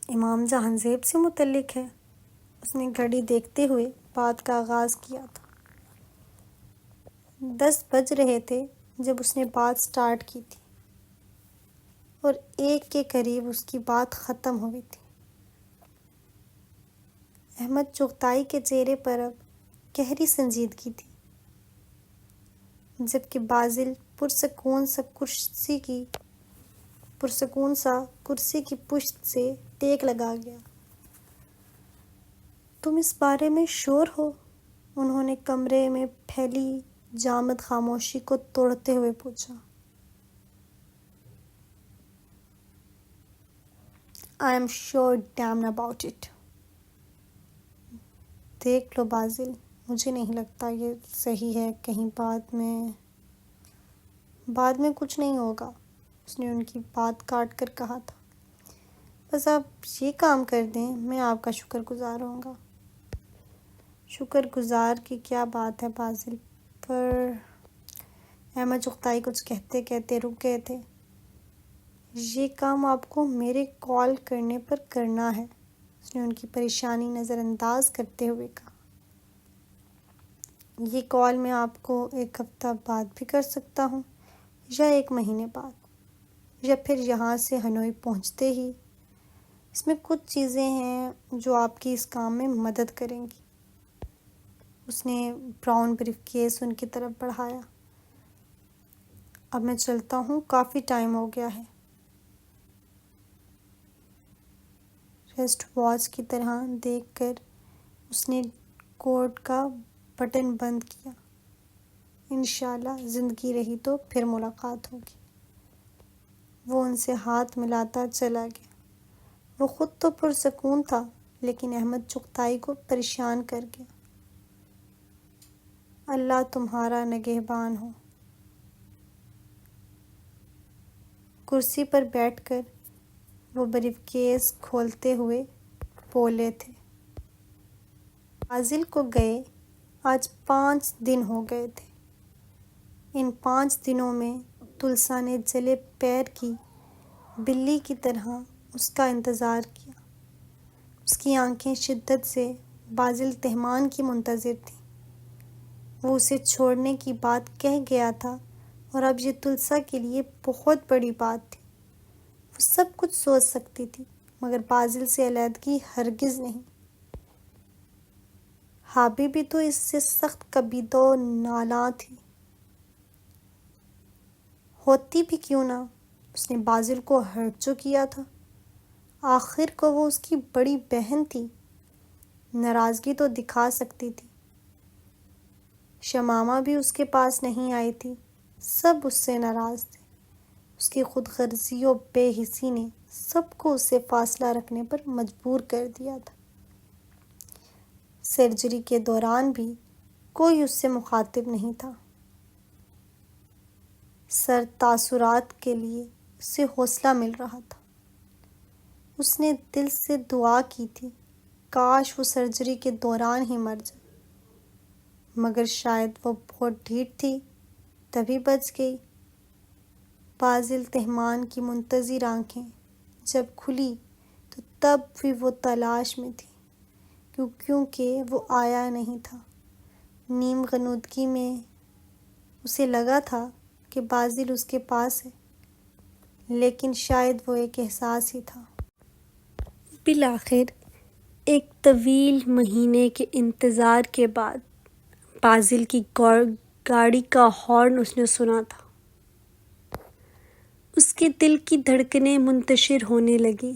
امام جہانزیب سے متعلق ہے، اس نے گھڑی دیکھتے ہوئے بات کا آغاز کیا تھا۔ 10 بج رہے تھے جب اس نے بات سٹارٹ کی تھی، اور 1 کے قریب اس کی بات ختم ہوئی تھی۔ احمد چغتائی کے چہرے پر اب گہری سنجیدگی تھی، جبکہ بازل پرسکون سا کرسی کی پشت سے ٹیک لگا گیا۔ تم اس بارے میں شور ہو؟ انہوں نے کمرے میں پھیلی جامد خاموشی کو توڑتے ہوئے پوچھا۔ I am sure damn about it۔ دیکھ لو بازل، مجھے نہیں لگتا یہ صحیح ہے، کہیں بعد میں کچھ نہیں ہوگا، اس نے ان کی بات کاٹ کر کہا تھا۔ بس آپ یہ کام کر دیں، میں آپ کا شکر گزار ہوں گا۔ شکر گزار کی کیا بات ہے بازل، پر احمد چغتائی کچھ کہتے کہتے رک گئے تھے۔ یہ کام آپ کو میرے کال کرنے پر کرنا ہے، اس نے ان کی پریشانی نظر انداز کرتے ہوئے کہا۔ یہ کال میں آپ کو 1 ہفتہ بعد بھی کر سکتا ہوں، یا 1 مہینے بعد، یا پھر یہاں سے ہنوئی پہنچتے ہی۔ اس میں کچھ چیزیں ہیں جو آپ کی اس کام میں مدد کریں گی۔ اس نے براؤن بریف کیس ان کی طرف بڑھایا۔ اب میں چلتا ہوں، کافی ٹائم ہو گیا ہے۔ ریسٹ واچ کی طرح دیکھ کر اس نے کوٹ کا بٹن بند کیا۔ انشاءاللہ زندگی رہی تو پھر ملاقات ہوگی۔ وہ ان سے ہاتھ ملاتا چلا گیا۔ وہ خود تو پرسکون تھا، لیکن احمد چغتائی کو پریشان کر گیا۔ اللہ تمہارا نگہبان ہو۔ کرسی پر بیٹھ کر وہ بریف کیس کھولتے ہوئے بولے تھے، بازل کو گئے آج 5 دن ہو گئے تھے۔ ان 5 دنوں میں تلسا نے جلے پیر کی بلی کی طرح اس کا انتظار کیا۔ اس کی آنکھیں شدت سے بازل تہمان کی منتظر تھیں۔ وہ اسے چھوڑنے کی بات کہہ گیا تھا اور اب یہ تلسا کے لیے بہت بڑی بات تھی۔ وہ سب کچھ سوچ سکتی تھی مگر بازل سے علیحدگی ہرگز نہیں۔ ہابی بھی تو اس سے سخت کبیدہ و نالاں تھی۔ ہوتی بھی کیوں نہ، اس نے بازل کو ہرٹ جو کیا تھا۔ آخر کو وہ اس کی بڑی بہن تھی، ناراضگی تو دکھا سکتی تھی۔ شمامہ بھی اس کے پاس نہیں آئی تھی، سب اس سے ناراض تھے۔ اس کی خود غرضی و بے حسی نے سب کو اس سے فاصلہ رکھنے پر مجبور کر دیا تھا۔ سرجری کے دوران بھی کوئی اس سے مخاطب نہیں تھا۔ سر تاثرات کے لیے اسے حوصلہ مل رہا تھا۔ اس نے دل سے دعا کی تھی کاش وہ سرجری کے دوران ہی مر جائے، مگر شاید وہ بہت ڈھیٹ تھی تبھی بچ گئی۔ بازل تہمان کی منتظر آنکھیں جب کھلی تو تب بھی وہ تلاش میں تھی، کیونکہ وہ آیا نہیں تھا۔ نیم غنودگی میں اسے لگا تھا کہ بازل اس کے پاس ہے، لیکن شاید وہ ایک احساس ہی تھا۔ بالآخر ایک طویل مہینے کے انتظار کے بعد بازل کی گاڑی کا ہارن اس نے سنا تھا۔ اس کے دل کی دھڑکنیں منتشر ہونے لگیں۔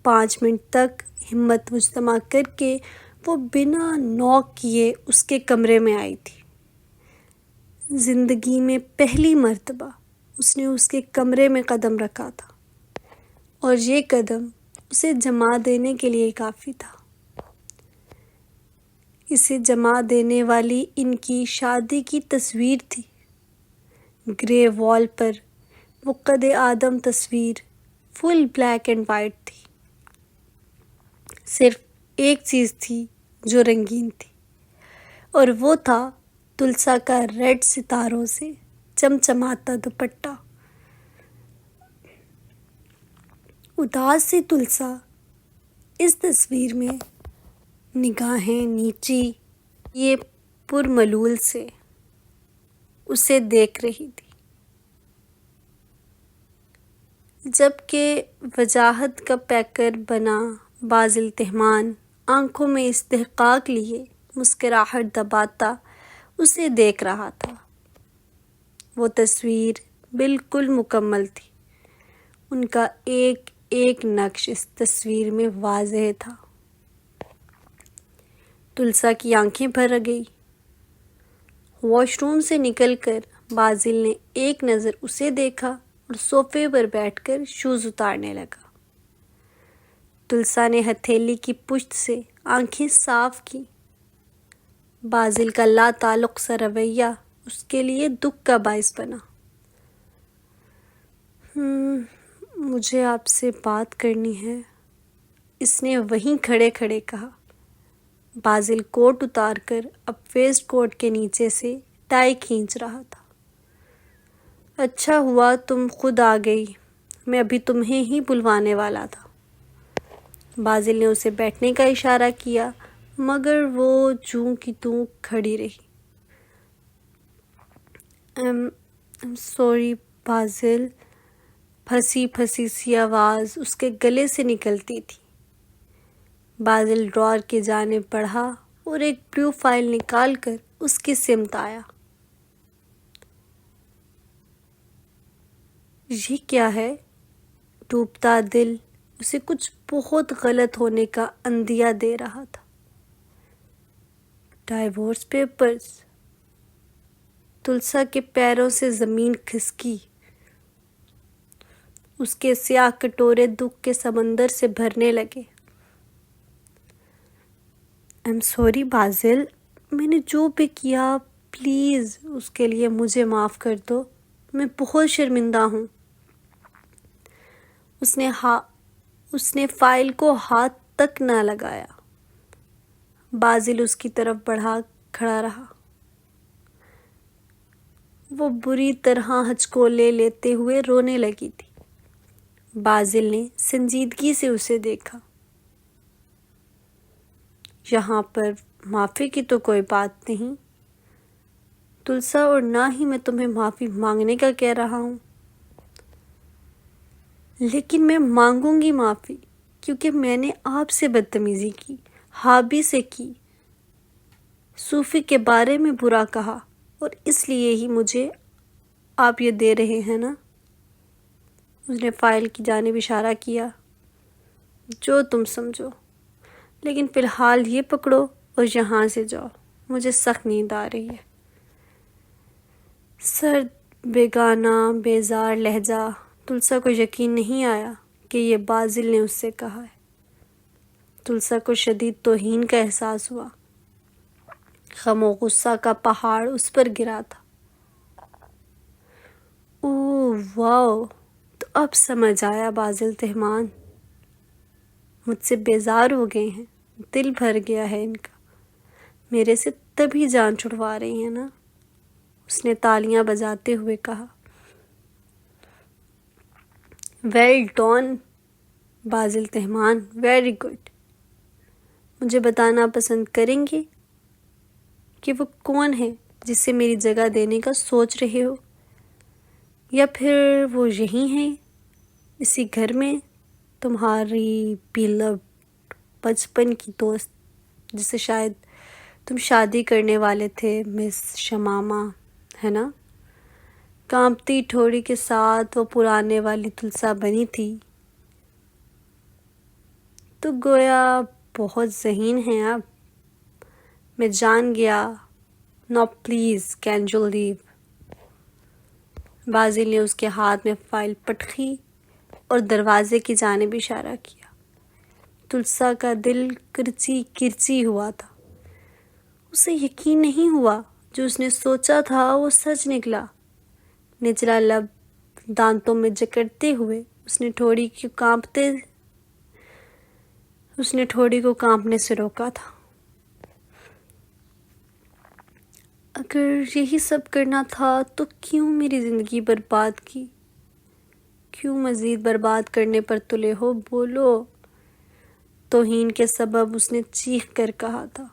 5 منٹ تک ہمت مجتمع کر کے وہ بنا نوک کیے اس کے کمرے میں آئی تھی۔ زندگی میں پہلی مرتبہ اس نے اس کے کمرے میں قدم رکھا تھا، اور یہ قدم اسے جما دینے کے لیے کافی تھا۔ اسے جما دینے والی ان کی شادی کی تصویر تھی۔ گرے وال پر وہ قد آدم تصویر فل بلیک اینڈ وائٹ تھی۔ صرف ایک چیز تھی جو رنگین تھی، اور وہ تھا تلسا کا ریڈ ستاروں سے چمچماتا دوپٹہ۔ اداس سی تلسا اس تصویر میں نگاہیں نیچی یہ پرملول سے اسے دیکھ رہی تھی، جبکہ وجاہت کا پیکر بنا بازل تہمان آنکھوں میں استحقاق لیے مسکراہٹ دباتا اسے دیکھ رہا تھا۔ وہ تصویر بالکل مکمل تھی، ان کا ایک ایک نقش اس تصویر میں واضح تھا۔ تلسا کی آنکھیں بھر گئی۔ واش روم سے نکل کر بازل نے ایک نظر اسے دیکھا اور صوفے پر بیٹھ کر شوز اتارنے لگا۔ تلسا نے ہتھیلی کی پشت سے آنکھیں صاف کی۔ بازل کا لا تعلق سا رویہ اس کے لیے دکھ کا باعث بنا۔ مجھے آپ سے بات کرنی ہے، اس نے وہیں کھڑے کھڑے کہا۔ بازل کوٹ اتار کر اب ویسٹ کوٹ کے نیچے سے ٹائی کھینچ رہا تھا۔ اچھا ہوا تم خود آ گئی، میں ابھی تمہیں ہی بلوانے والا تھا۔ بازل نے اسے بیٹھنے کا اشارہ کیا، مگر وہ جوں کی توں کھڑی رہی۔ سوری بازل، پھنسی پھنسی سی آواز اس کے گلے سے نکلتی تھی۔ بازل ڈرار کی جانب بڑھا اور ایک بلیو فائل نکال کر اس کی سمت آیا۔ یہ کیا ہے؟ ڈوبتا دل اسے کچھ بہت غلط ہونے کا اندیہ دے رہا تھا۔ Diverse papers. تلسا کے پیروں سے زمین کھسکی۔ اس کے سیاہ کٹورے دکھ کے سمندر سے بھرنے لگے۔ ایم سوری بازل، میں نے جو بھی کیا پلیز اس کے لیے مجھے معاف کر دو، میں بہت شرمندہ ہوں۔ اس نے فائل کو ہاتھ تک نہ لگایا۔ بازل اس کی طرف بڑھا کھڑا رہا۔ وہ بری طرح ہچکولے لیتے ہوئے رونے لگی تھی۔ بازل نے سنجیدگی سے اسے دیکھا۔ یہاں پر معافی کی تو کوئی بات نہیں تلسا، اور نہ ہی میں تمہیں معافی مانگنے کا کہہ رہا ہوں، لیکن میں مانگوں گی معافی کیونکہ میں نے آپ سے بدتمیزی کی، حابی سے کی، صوفی کے بارے میں برا کہا، اور اس لیے ہی مجھے آپ یہ دے رہے ہیں نا؟ اس نے فائل کی جانب اشارہ کیا۔ جو تم سمجھو، لیکن فی الحال یہ پکڑو اور یہاں سے جاؤ، مجھے سخت نیند آ رہی ہے۔ سرد، بیگانہ، بیزار لہجہ۔ تلسا کو یقین نہیں آیا کہ یہ بازل نے اس سے کہا ہے۔ تلسا کو شدید توہین کا احساس ہوا۔ غم و غصہ کا پہاڑ اس پر گرا تھا۔ اوہ واو، تو اب سمجھ آیا بازل تہمان مجھ سے بیزار ہو گئے ہیں، دل بھر گیا ہے ان کا، میرے سے تبھی جان چھڑوا رہی ہیں نا؟ اس نے تالیاں بجاتے ہوئے کہا۔ ویل ڈون بازل تہمان، ویری گڈ۔ مجھے بتانا پسند کریں گے کہ وہ کون ہے جسے میری جگہ دینے کا سوچ رہے ہو، یا پھر وہ یہی ہیں اسی گھر میں تمہاری بیلوڈ بچپن کی دوست جسے شاید تم شادی کرنے والے تھے، مس شمامہ، ہے نا؟ کانپتی ٹھوڑی کے ساتھ وہ پرانے والی تلسا بنی تھی۔ تو گویا بہت ذہین ہیں اب، میں جان گیا۔ نو پلیز کین یو لیو؟ بازل نے اس کے ہاتھ میں فائل پٹکی اور دروازے کی جانب اشارہ کیا۔ تلسا کا دل کرچی کرچی ہوا تھا۔ اسے یقین نہیں ہوا جو اس نے سوچا تھا وہ سچ نکلا۔ نچلا لب دانتوں میں جکڑتے ہوئے اس نے ٹھوڑی کو کانپنے سے روکا تھا۔ اگر یہی سب کرنا تھا تو کیوں میری زندگی برباد کی؟ کیوں مزید برباد کرنے پر تلے ہو؟ بولو۔ توہین کے سبب اس نے چیخ کر کہا تھا۔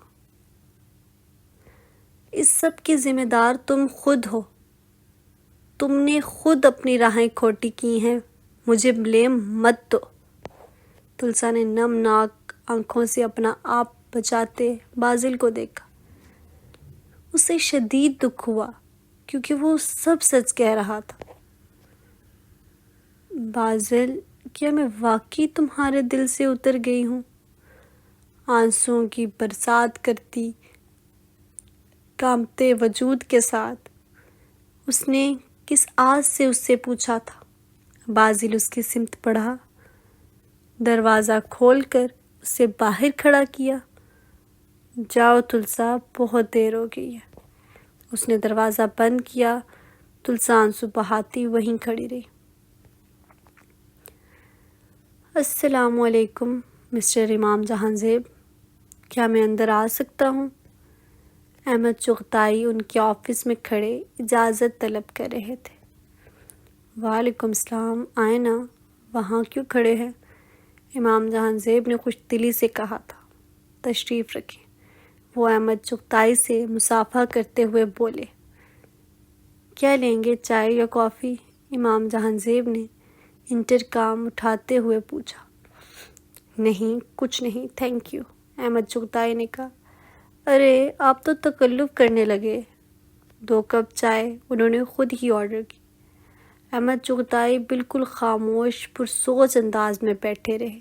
اس سب کے ذمہ دار تم خود ہو، تم نے خود اپنی راہیں کھوٹی کی ہیں، مجھے بلیم مت دو۔ تلسا نے نم ناک آنکھوں سے اپنا آپ بچاتے بازل کو دیکھا۔ اسے شدید دکھ ہوا کیونکہ وہ سب سچ کہہ رہا تھا۔ بازل، کیا میں واقعی تمہارے دل سے اتر گئی ہوں؟ آنسوؤں کی برسات کرتی کانپتے وجود کے ساتھ اس نے کس آس سے اس سے پوچھا تھا۔ بازل اس کی سمت بڑھا، دروازہ کھول کر اسے باہر کھڑا کیا۔ جاؤ تلسا، بہت دیر ہو گئی ہے۔ اس نے دروازہ بند کیا۔ تلسا آنسو بہاتی وہیں کھڑی رہی۔ السلام علیکم مسٹر امام جہاں زیب، کیا میں اندر آ سکتا ہوں؟ احمد چغتائی ان کے آفس میں کھڑے اجازت طلب کر رہے تھے۔ وعلیکم السلام، آئیں نا، وہاں کیوں کھڑے ہیں؟ امام جہاں زیب نے خوش دلی سے کہا تھا۔ تشریف رکھیں۔ وہ احمد چغتائی سے مصافحہ کرتے ہوئے بولے۔ کیا لیں گے، چائے یا کافی؟ امام جہاں زیب نے انٹرکام اٹھاتے ہوئے پوچھا۔ نہیں، کچھ نہیں، تھینک یو، احمد چغتائی نے کہا۔ ارے آپ تو تکلف کرنے لگے۔ 2 کپ چائے انہوں نے خود ہی آرڈر کی۔ احمد چغتائی بالکل خاموش پرسوچ انداز میں بیٹھے رہے،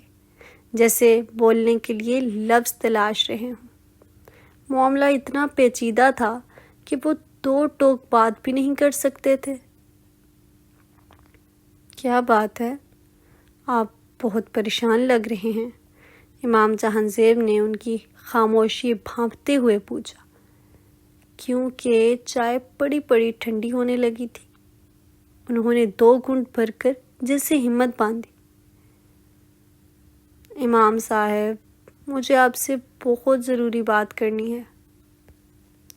جیسے بولنے کے لیے لفظ تلاش رہے ہوں۔ معاملہ اتنا پیچیدہ تھا کہ وہ 2 ٹوک بات بھی نہیں کر سکتے تھے۔ کیا بات ہے؟ آپ بہت پریشان لگ رہے ہیں، امام جہانزیب نے ان کی خاموشی بھانپتے ہوئے پوچھا، کیونکہ چائے بڑی ٹھنڈی ہونے لگی تھی۔ انہوں نے 2 گھونٹ بھر کر جیسے ہمت باندھی۔ امام صاحب، مجھے آپ سے بہت ضروری بات کرنی ہے۔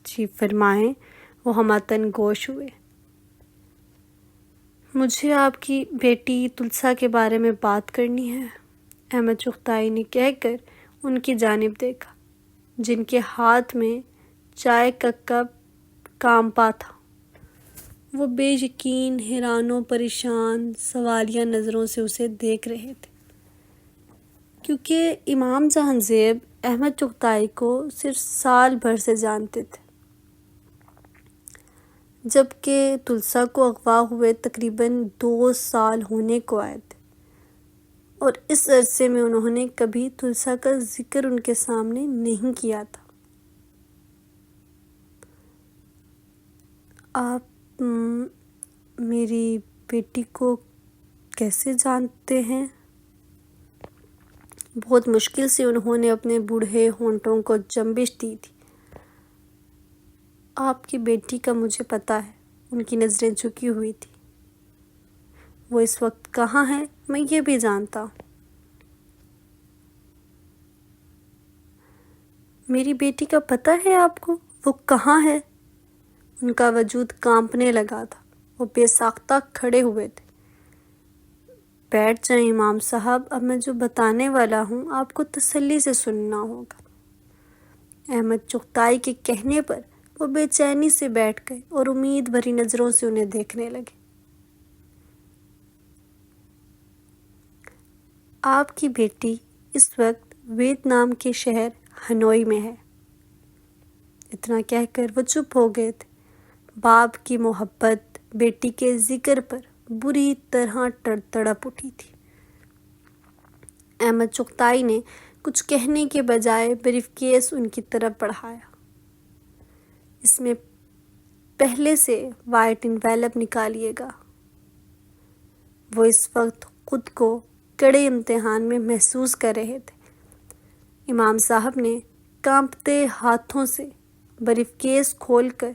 جی فرمائیں، وہ ہمتاً گوش ہوئے۔ مجھے آپ کی بیٹی تلسا کے بارے میں بات کرنی ہے، احمد چغتائی نے کہہ کر ان کی جانب دیکھا، جن کے ہاتھ میں چائے کا کپ کانپا تھا۔ وہ بے یقین، حیران و پریشان، سوالیہ نظروں سے اسے دیکھ رہے تھے، کیونکہ امام جہانزیب احمد چغتائی کو صرف سال بھر سے جانتے تھے، جبکہ تلسا کو اغوا ہوئے تقریباً 2 سال ہونے کو آئے تھے، اور اس عرصے میں انہوں نے کبھی تلسا کا ذکر ان کے سامنے نہیں کیا تھا۔ آپ میری بیٹی کو کیسے جانتے ہیں؟ بہت مشکل سے انہوں نے اپنے بوڑھے ہونٹوں کو جنبش دی تھی۔ آپ کی بیٹی کا مجھے پتہ ہے۔ ان کی نظریں جھکی ہوئی تھی۔ وہ اس وقت کہاں ہے میں یہ بھی جانتا ہوں۔ میری بیٹی کا پتہ ہے آپ کو؟ وہ کہاں ہے؟ ان کا وجود کانپنے لگا تھا۔ وہ بے ساختہ کھڑے ہوئے تھے۔ بیٹھ جائیں امام صاحب، اب میں جو بتانے والا ہوں آپ کو تسلی سے سننا ہوگا۔ احمد چغتائی کے کہنے پر وہ بے چینی سے بیٹھ گئے اور امید بھری نظروں سے انہیں دیکھنے لگے۔ آپ کی بیٹی اس وقت ویتنام کے شہر ہنوئی میں ہے۔ اتنا کہہ کر وہ چپ ہو گئے تھے۔ باپ کی محبت بیٹی کے ذکر پر بری طرح تڑپ اٹھی تھی۔ احمد چغتائی نے کچھ کہنے کے بجائے بریف کیس ان کی طرف بڑھایا۔ اس میں پہلے سے وائٹ انویلپ نکالیے گا۔ وہ اس وقت خود کو کڑے امتحان میں محسوس کر رہے تھے۔ امام صاحب نے کانپتے ہاتھوں سے بریف کیس کھول کر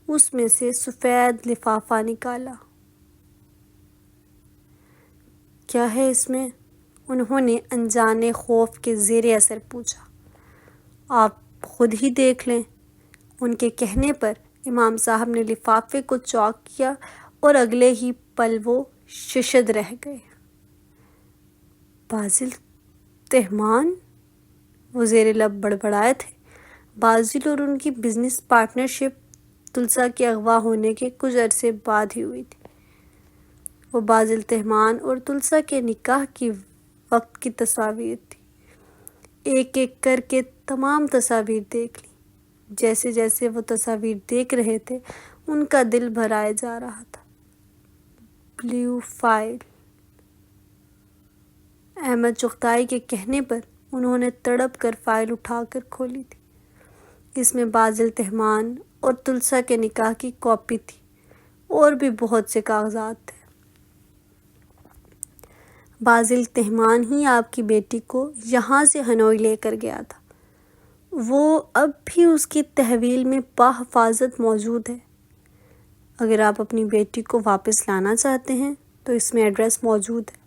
اس میں سے سفید لفافہ نکالا۔ کیا ہے اس میں؟ انہوں نے انجانے خوف کے زیر اثر پوچھا۔ آپ خود ہی دیکھ لیں۔ ان کے کہنے پر امام صاحب نے لفافے کو چاک کیا اور اگلے ہی پل وہ ششد رہ گئے۔ بازل تہمان؟ وہ زیر لب بڑبڑائے تھے۔ بازل اور ان کی بزنس پارٹنرشپ تلسا کے اغوا ہونے کے کچھ عرصے بعد ہی ہوئی تھی۔ وہ بازل تہمان اور تلسا کے نکاح کی وقت کی تصاویر تھی۔ ایک ایک کر کے تمام تصاویر دیکھ لی۔ جیسے جیسے وہ تصاویر دیکھ رہے تھے ان کا دل بھرائے جا رہا تھا۔ Blue file. احمد چغتائی کے کہنے پر انہوں نے تڑپ کر فائل اٹھا کر کھولی تھی۔ اس میں بازل تہمان اور تلسا کے نکاح کی کاپی تھی اور بھی بہت سے کاغذات تھے۔ بازل تہمان ہی آپ کی بیٹی کو یہاں سے ہنوئی لے کر گیا تھا۔ وہ اب بھی اس کی تحویل میں بحفاظت موجود ہے۔ اگر آپ اپنی بیٹی کو واپس لانا چاہتے ہیں تو اس میں ایڈریس موجود ہے۔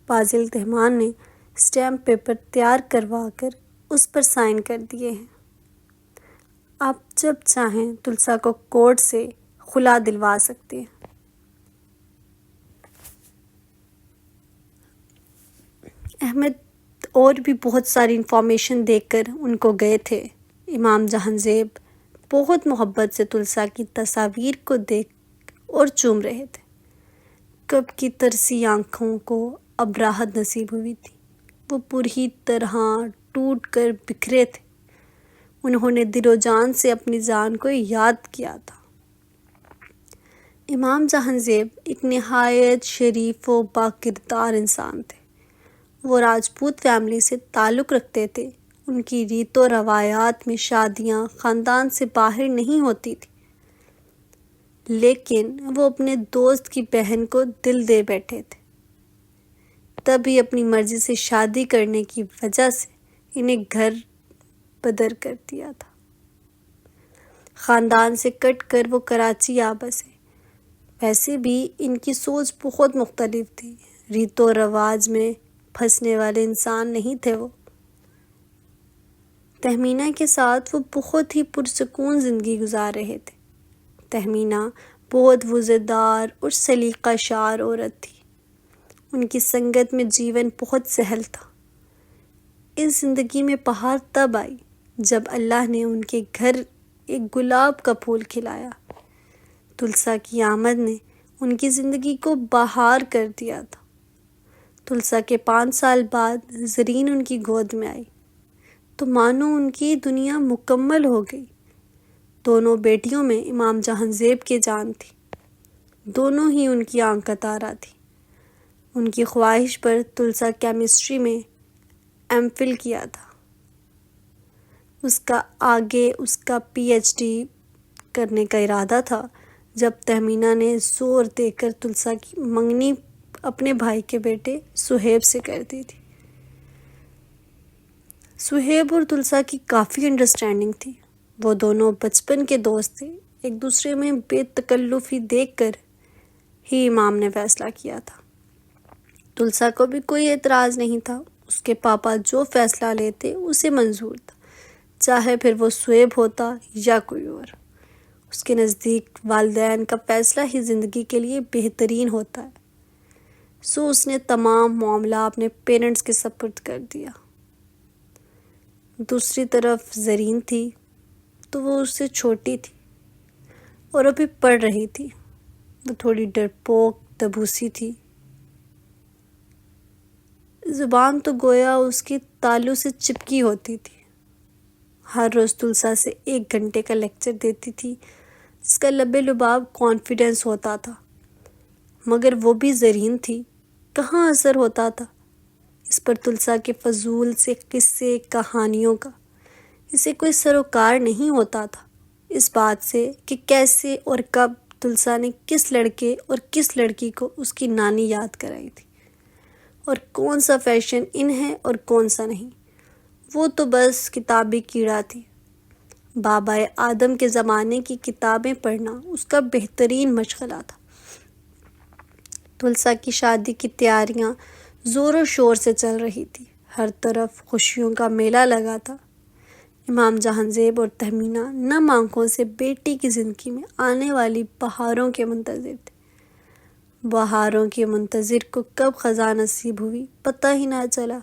بازل تہمان نے اسٹیمپ پیپر تیار کروا کر اس پر سائن کر دیے ہیں۔ آپ جب چاہیں تلسا کو کورٹ سے خلا دلوا سکتے ہیں۔ احمد اور بھی بہت ساری انفارمیشن دے کر ان کو گئے تھے۔ امام جہانزیب بہت محبت سے تلسا کی تصاویر کو دیکھ اور چوم رہے تھے۔ کب کی ترسی آنکھوں کو اب راحت نصیب ہوئی تھی۔ وہ پوری طرح ٹوٹ کر بکھرے تھے۔ انہوں نے دل و جان سے اپنی جان کو یاد کیا تھا۔ امام جہانزیب ایک نہایت شریف و باکردار انسان تھے۔ وہ راجپوت فیملی سے تعلق رکھتے تھے۔ ان کی ریت و روایات میں شادیاں خاندان سے باہر نہیں ہوتی تھی، لیکن وہ اپنے دوست کی بہن کو دل دے بیٹھے تھے۔ تبھی اپنی مرضی سے شادی کرنے کی وجہ سے انہیں گھر بدر کر دیا تھا۔ خاندان سے کٹ کر وہ کراچی آ بسے۔ ویسے بھی ان کی سوچ بہت مختلف تھی، ریت و رواج میں پھنسنے والے انسان نہیں تھے وہ۔ تہمینہ کے ساتھ وہ بہت ہی پرسکون زندگی گزار رہے تھے۔ تہمینہ بہت وزردار اور سلیقہ شار عورت تھی۔ ان کی سنگت میں جیون بہت سہل تھا۔ اس زندگی میں بہار تب آئی جب اللہ نے ان کے گھر ایک گلاب کا پھول کھلایا۔ تلسا کی آمد نے ان کی زندگی کو بہار کر دیا تھا۔ تلسا کے 5 سال بعد زرین ان کی گود میں آئی تو مانو ان کی دنیا مکمل ہو گئی۔ دونوں بیٹیوں میں امام جہاں زیب کی جان تھی۔ دونوں ہی ان کی آنکھ کا تارا تھی۔ ان کی خواہش پر تلسا کیمسٹری میں ایم فل کیا تھا۔ اس کا پی ایچ ڈی کرنے کا ارادہ تھا جب تہمینہ نے زور دے کر تلسا کی منگنی اپنے بھائی کے بیٹے سہیب سے کر دی تھی۔ سہیب اور تلسا کی کافی انڈرسٹینڈنگ تھی۔ وہ دونوں بچپن کے دوست تھے۔ ایک دوسرے میں بے تکلفی دیکھ کر ہی امام نے فیصلہ کیا تھا۔ تلسا کو بھی کوئی اعتراض نہیں تھا۔ اس کے پاپا جو فیصلہ لیتے اسے منظور تھا، چاہے پھر وہ سہیب ہوتا یا کوئی اور۔ اس کے نزدیک والدین کا فیصلہ ہی زندگی کے لیے بہترین ہوتا ہے۔ سو اس نے تمام معاملہ اپنے پیرنٹس کے سپرد کر دیا۔ دوسری طرف زرین تھی تو وہ اس سے چھوٹی تھی اور ابھی پڑھ رہی تھی۔ وہ تھوڑی ڈرپوک دبوسی تھی۔ زبان تو گویا اس کی تالو سے چپکی ہوتی تھی۔ ہر روز تلسا سے 1 گھنٹے کا لیکچر دیتی تھی جس کا لب لباب کانفیڈنس ہوتا تھا، مگر وہ بھی زرین تھی، کہاں اثر ہوتا تھا اس پر تلسا کے فضول سے قصے کہانیوں کا۔ اسے کوئی سروکار نہیں ہوتا تھا اس بات سے کہ کیسے اور کب تلسا نے کس لڑکے اور کس لڑکی کو اس کی نانی یاد کرائی تھی، اور کون سا فیشن ان ہے اور کون سا نہیں۔ وہ تو بس کتابی کیڑا تھی۔ بابا آدم کے زمانے کی کتابیں پڑھنا اس کا بہترین مشغلہ تھا۔ تلسا کی شادی کی تیاریاں زور و شور سے چل رہی تھی۔ ہر طرف خوشیوں کا میلہ لگا تھا۔ امام جہاں زیب اور تہمینہ نم آنکھوں سے بیٹی کی زندگی میں آنے والی بہاروں کے منتظر تھے۔ بہاروں کے منتظر کو کب خزاں نصیب ہوئی پتہ ہی نہ چلا۔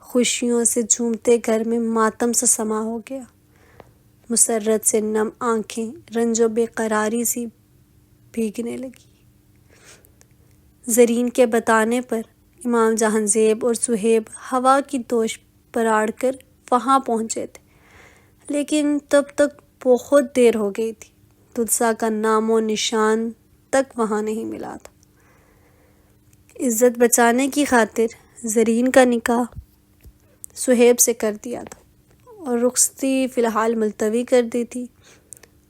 خوشیوں سے جھومتے گھر میں ماتم سا سما ہو گیا۔ مسرت سے نم آنکھیں رنج و بے قراری سی بھیگنے لگی۔ زرین کے بتانے پر امام جہاں زیب اور سہیب ہوا کی دوش پر آڑ کر وہاں پہنچے تھے، لیکن تب تک بہت دیر ہو گئی تھی۔ تلسا کا نام و نشان تک وہاں نہیں ملا تھا۔ عزت بچانے کی خاطر زرین کا نکاح سہیب سے کر دیا تھا اور رخصتی فی الحال ملتوی کر دی تھی۔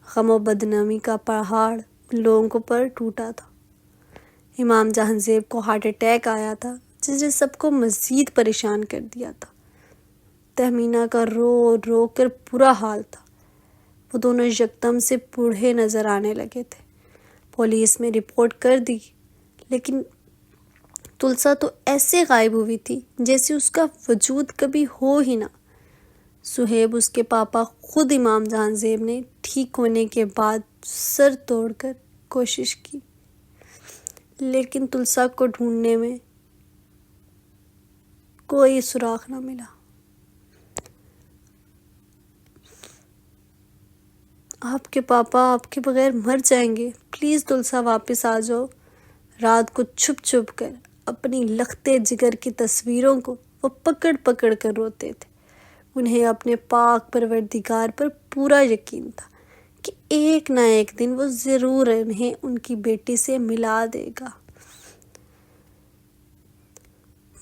غم و بدنامی کا پہاڑ لوگوں پر ٹوٹا تھا۔ امام جہاں زیب کو ہارٹ اٹیک آیا تھا جس نے سب کو مزید پریشان کر دیا تھا۔ تہمینہ کا رو رو کر برا حال تھا۔ وہ دونوں یکدم سے بوڑھے نظر آنے لگے تھے۔ پولیس میں رپورٹ کر دی، لیکن تلسا تو ایسے غائب ہوئی تھی جیسے اس کا وجود کبھی ہو ہی نہ۔ سہیب اس کے پاپا خود امام جہاں زیب نے ٹھیک ہونے کے بعد سر توڑ کر کوشش کی، لیکن تلسا کو ڈھونڈنے میں کوئی سراغ نہ ملا۔ آپ کے پاپا آپ کے بغیر مر جائیں گے، پلیز تلسا واپس آ جاؤ۔ رات کو چھپ چھپ کر اپنی لختے جگر کی تصویروں کو وہ پکڑ پکڑ کر روتے تھے۔ انہیں اپنے پاک پروردگار پر پورا یقین تھا کہ ایک نہ ایک دن وہ ضرور انہیں ان کی بیٹی سے ملا دے گا۔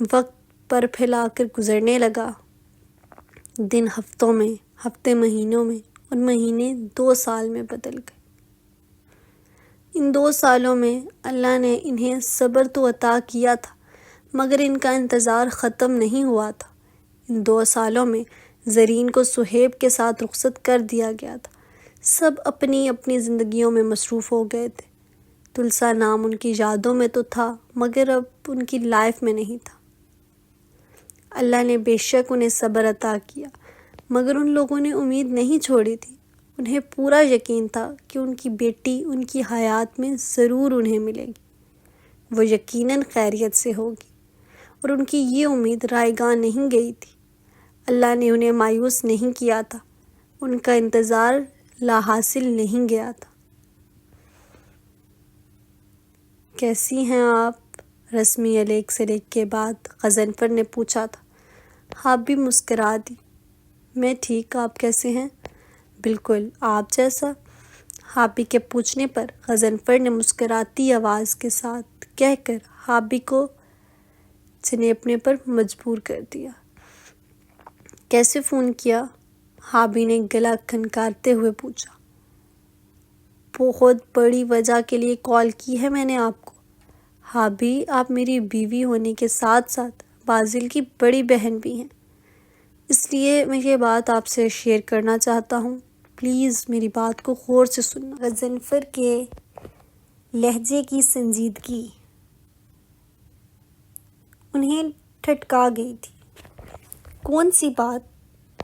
وقت پر پھیلا کر گزرنے لگا۔ دن ہفتوں میں، ہفتے مہینوں میں اور مہینے 2 سال میں بدل گئے۔ ان 2 سالوں میں اللہ نے انہیں صبر تو عطا کیا تھا، مگر ان کا انتظار ختم نہیں ہوا تھا۔ ان 2 سالوں میں زرین کو سہیب کے ساتھ رخصت کر دیا گیا تھا۔ سب اپنی اپنی زندگیوں میں مصروف ہو گئے تھے۔ تلسا نام ان کی یادوں میں تو تھا مگر اب ان کی لائف میں نہیں تھا۔ اللہ نے بے شک انہیں صبر عطا کیا مگر ان لوگوں نے امید نہیں چھوڑی تھی۔ انہیں پورا یقین تھا کہ ان کی بیٹی ان کی حیات میں ضرور انہیں ملے گی، وہ یقیناً خیریت سے ہوگی، اور ان کی یہ امید رائے گاہ نہیں گئی تھی۔ اللہ نے انہیں مایوس نہیں کیا تھا، ان کا انتظار لا حاصل نہیں گیا تھا۔ کیسی ہیں آپ؟ رسمی علیک سلیک کے بعد غضنفر نے پوچھا تھا۔ آپ بھی مسکرا دی۔ میں ٹھیک، آپ کیسے ہیں؟ بالکل آپ جیسا۔ ہابی کے پوچھنے پر غضنفر نے مسکراتی آواز کے ساتھ کہہ کر ہابی کو سنیپنے پر مجبور کر دیا۔ کیسے فون کیا؟ ہابی نے گلا کھنکارتے ہوئے پوچھا۔ بہت بڑی وجہ کے لیے کال کی ہے میں نے آپ کو۔ ہابی، آپ میری بیوی ہونے کے ساتھ ساتھ بازل کی بڑی بہن بھی ہیں، اس لیے میں یہ بات آپ سے شیئر کرنا چاہتا ہوں، پلیز میری بات کو غور سے سننا۔ غضنفر کے لہجے کی سنجیدگی انہیں ٹھٹکا گئی تھی۔ کون سی بات؟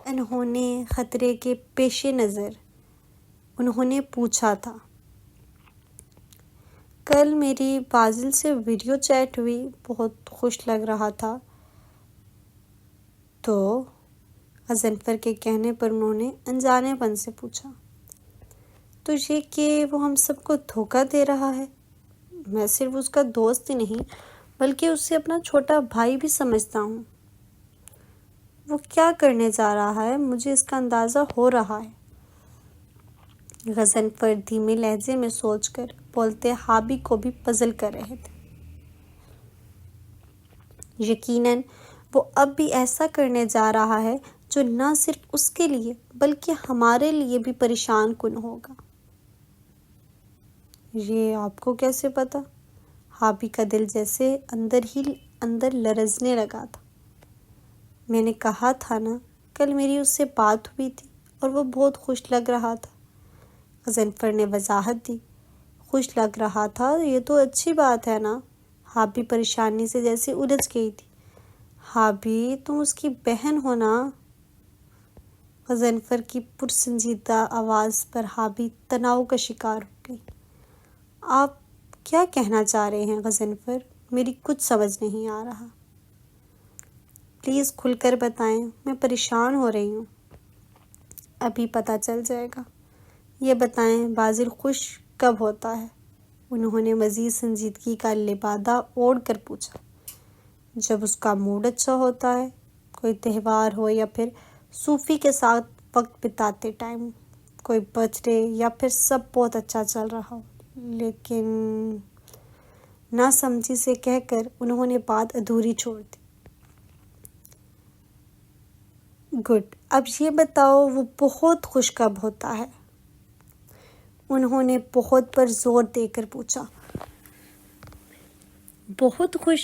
انہوں نے خطرے کے پیش نظر انہوں نے پوچھا تھا۔ کل میری بازل سے ویڈیو چیٹ ہوئی، بہت خوش لگ رہا تھا۔ تو غضنفر کے کہنے پر انہوں نے انجانے پن سے پوچھا، تو یہ کہ وہ ہم سب کو دھوکہ دے رہا ہے؟ میں صرف اس کا دوست ہی نہیں بلکہ اسے اپنا چھوٹا بھائی بھی سمجھتا ہوں۔ وہ کیا کرنے جا رہا ہے مجھے اس کا اندازہ ہو رہا ہے۔ غضنفر دھیمے لہجے میں سوچ کر بولتے ہابی کو بھی پزل کر رہے تھے۔ یقیناً وہ اب بھی ایسا کرنے جا رہا ہے جو نہ صرف اس کے لیے بلکہ ہمارے لیے بھی پریشان کن ہوگا۔ یہ آپ کو کیسے پتا؟ ہابی کا دل جیسے اندر ہی اندر لرزنے لگا تھا۔ میں نے کہا تھا نا، کل میری اس سے بات ہوئی تھی اور وہ بہت خوش لگ رہا تھا۔ غضنفر نے وضاحت دی۔ خوش لگ رہا تھا، یہ تو اچھی بات ہے نا۔ ہابی پریشانی سے جیسے الجھ گئی تھی۔ ہابی، تم اس کی بہن ہو نا؟ غضنفر کی پرسنجیدہ آواز پر ہابی تناؤ کا شکار ہو گئی۔ آپ کیا کہنا چاہ رہے ہیں غضنفر؟ میری کچھ سمجھ نہیں آ رہا۔ پلیز کھل کر بتائیں، میں پریشان ہو رہی ہوں۔ ابھی پتہ چل جائے گا۔ یہ بتائیں بازل خوش کب ہوتا ہے؟ انہوں نے مزید سنجیدگی کا لبادہ اوڑھ کر پوچھا۔ جب اس کا موڈ اچھا ہوتا ہے، کوئی تہوار ہو یا پھر صوفی کے ساتھ وقت بتاتے ٹائم، کوئی برتھ ڈے یا پھر سب بہت اچھا چل رہا ہو۔ لیکن نہ سمجھی سے کہہ کر انہوں نے بات ادھوری چھوڑ دی۔ گڈ، اب یہ بتاؤ وہ بہت خوش کب ہوتا ہے؟ انہوں نے بہت پر زور دے کر پوچھا۔ بہت خوش؟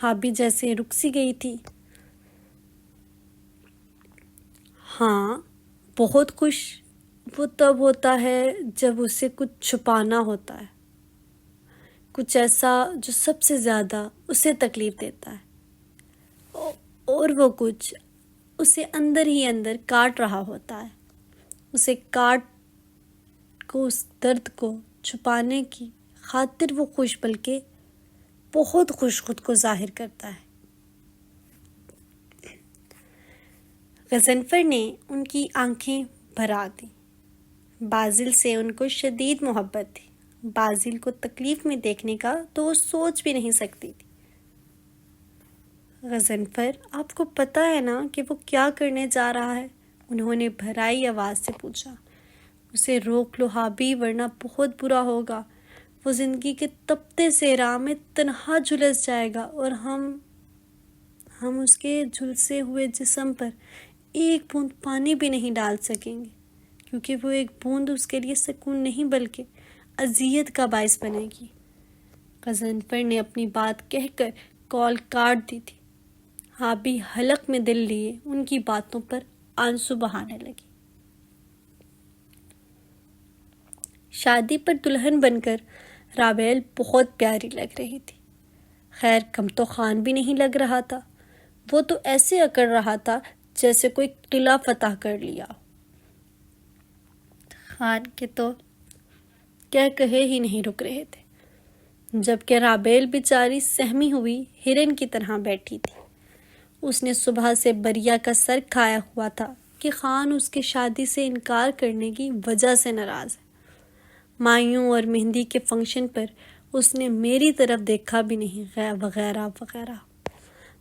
ہابی جیسے رک سی گئی تھی۔ ہاں، بہت خوش وہ تب ہوتا ہے جب اسے کچھ چھپانا ہوتا ہے، کچھ ایسا جو سب سے زیادہ اسے تکلیف دیتا ہے، اور وہ کچھ اسے اندر ہی اندر کاٹ رہا ہوتا ہے۔ اسے کاٹ کو، اس درد کو چھپانے کی خاطر وہ خوش، بلکہ بہت خوش خود کو ظاہر کرتا ہے۔ غضنفر نے ان کی آنکھیں بھرا دیں۔ بازل سے ان کو شدید محبت تھی۔ بازل کو تکلیف میں دیکھنے کا تو وہ سوچ بھی نہیں سکتی تھی۔ غضنفر، آپ کو پتہ ہے نا کہ وہ کیا کرنے جا رہا ہے؟ انہوں نے بھرائی آواز سے پوچھا۔ اسے روک لو ہابی، ورنہ بہت برا ہوگا۔ وہ زندگی کے تپتے صحرا میں تنہا جھلس جائے گا، اور ہم اس کے جھلسے ہوئے جسم پر ایک بوند پانی بھی نہیں ڈال سکیں گے، کیونکہ وہ ایک بوند اس کے لیے سکون نہیں بلکہ اذیت کا باعث بنے گی۔ غضنفر نے اپنی بات کہہ کر کال کاٹ دی تھی۔ ہابی حلق میں دل لیے ان کی باتوں پر آنسو بہانے لگی۔ شادی پر دلہن بن کر رابیل بہت پیاری لگ رہی تھی۔ خیر کم تو خان بھی نہیں لگ رہا تھا، وہ تو ایسے اکڑ رہا تھا جیسے کوئی قلعہ فتح کر لیا۔ خان کے تو کہے ہی نہیں رک رہے تھے، جبکہ رابیل بیچاری سہمی ہوئی ہرن کی طرح بیٹھی تھی۔ اس نے صبح سے بریا کا سر کھایا ہوا تھا کہ خان اس کے شادی سے انکار کرنے کی وجہ سے ناراض ہے۔ مایوں اور مہندی کے فنکشن پر اس نے میری طرف دیکھا بھی نہیں، وغیرہ وغیرہ۔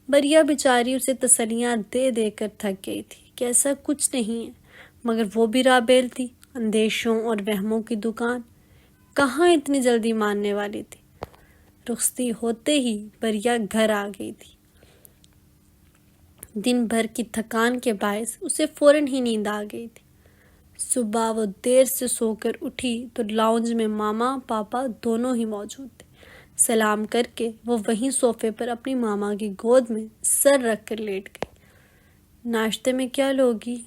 بریا بیچاری اسے تسلیاں دے دے کر تھک گئی تھی کہ ایسا کچھ نہیں ہے، مگر وہ بھی رابیل تھی، اندیشوں اور وہموں کی دکان، کہاں اتنی جلدی ماننے والی تھی۔ رخصتی ہوتے ہی بریا گھر آ گئی تھی۔ دن بھر کی تھکان کے باعث اسے فوراً ہی نیند آ گئی تھی۔ صبح وہ دیر سے سو کر اٹھی تو لاؤنج میں ماما پاپا دونوں ہی موجود تھے۔ سلام کر کے وہ وہیں صوفے پر اپنی ماما کی گود میں سر رکھ کر لیٹ گئی۔ ناشتے میں کیا لوگی؟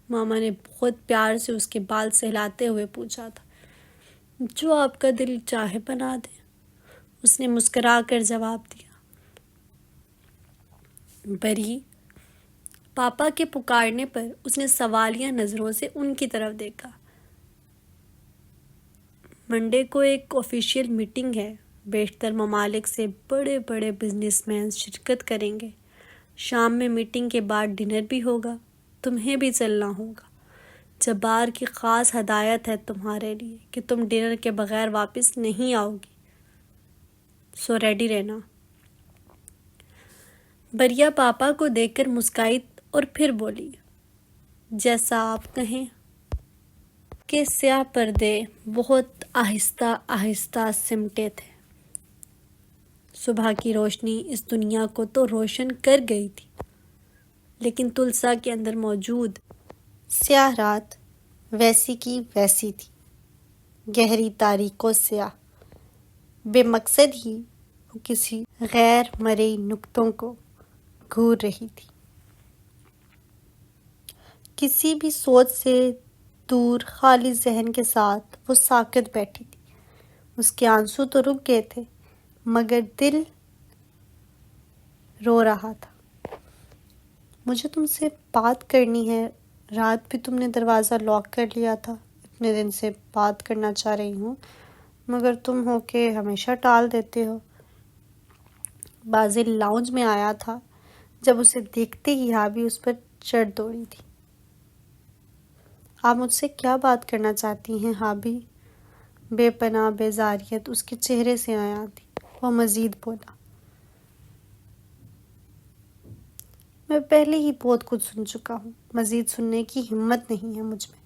ماما نے بہت پیار سے اس کے بال سہلاتے ہوئے پوچھا تھا۔ جو آپ کا دل چاہے بنا دیں، اس نے مسکرا کر جواب دیا۔ بری پاپا کے پکارنے پر اس نے سوالیہ نظروں سے ان کی طرف دیکھا۔ منڈے کو ایک آفیشیل میٹنگ ہے، بیشتر ممالک سے بڑے بڑے بزنس مین شرکت کریں گے۔ شام میں میٹنگ کے بعد ڈنر بھی ہوگا، تمہیں بھی چلنا ہوگا۔ جبار کی خاص ہدایت ہے تمہارے لیے کہ تم ڈنر کے بغیر واپس نہیں آؤ گی، سو ریڈی رہنا۔ بریا پاپا کو دیکھ کر مسکرائی اور پھر بولی، جیسا آپ کہیں۔ کہ سیاہ پردے بہت آہستہ آہستہ سمٹے تھے۔ صبح کی روشنی اس دنیا کو تو روشن کر گئی تھی، لیکن تلسا کے اندر موجود سیاہ رات ویسی کی ویسی تھی، گہری تاریک و سیاہ، بے مقصد ہی وہ کسی غیر مرئی نقطوں کو گھور رہی تھی۔ کسی بھی سوچ سے دور خالی ذہن کے ساتھ وہ ساکت بیٹھی تھی۔ اس کے آنسو تو رک گئے تھے، مگر دل رو رہا تھا۔ مجھے تم سے بات کرنی ہے، رات بھی تم نے دروازہ لاک کر لیا تھا۔ اتنے دن سے بات کرنا چاہ رہی ہوں، مگر تم ہو کہ ہمیشہ ٹال دیتے ہو۔ بازل لاؤنج میں آیا تھا، جب اسے دیکھتے ہی ہابی اس پر چڑھ دوڑی تھی۔ آپ مجھ سے کیا بات کرنا چاہتی ہیں ہابی؟ بے پناہ بیزاریت اس کے چہرے سے آیا تھی۔ وہ مزید بولا، میں پہلے ہی بہت کچھ سن چکا ہوں، مزید سننے کی ہمت نہیں ہے مجھ میں،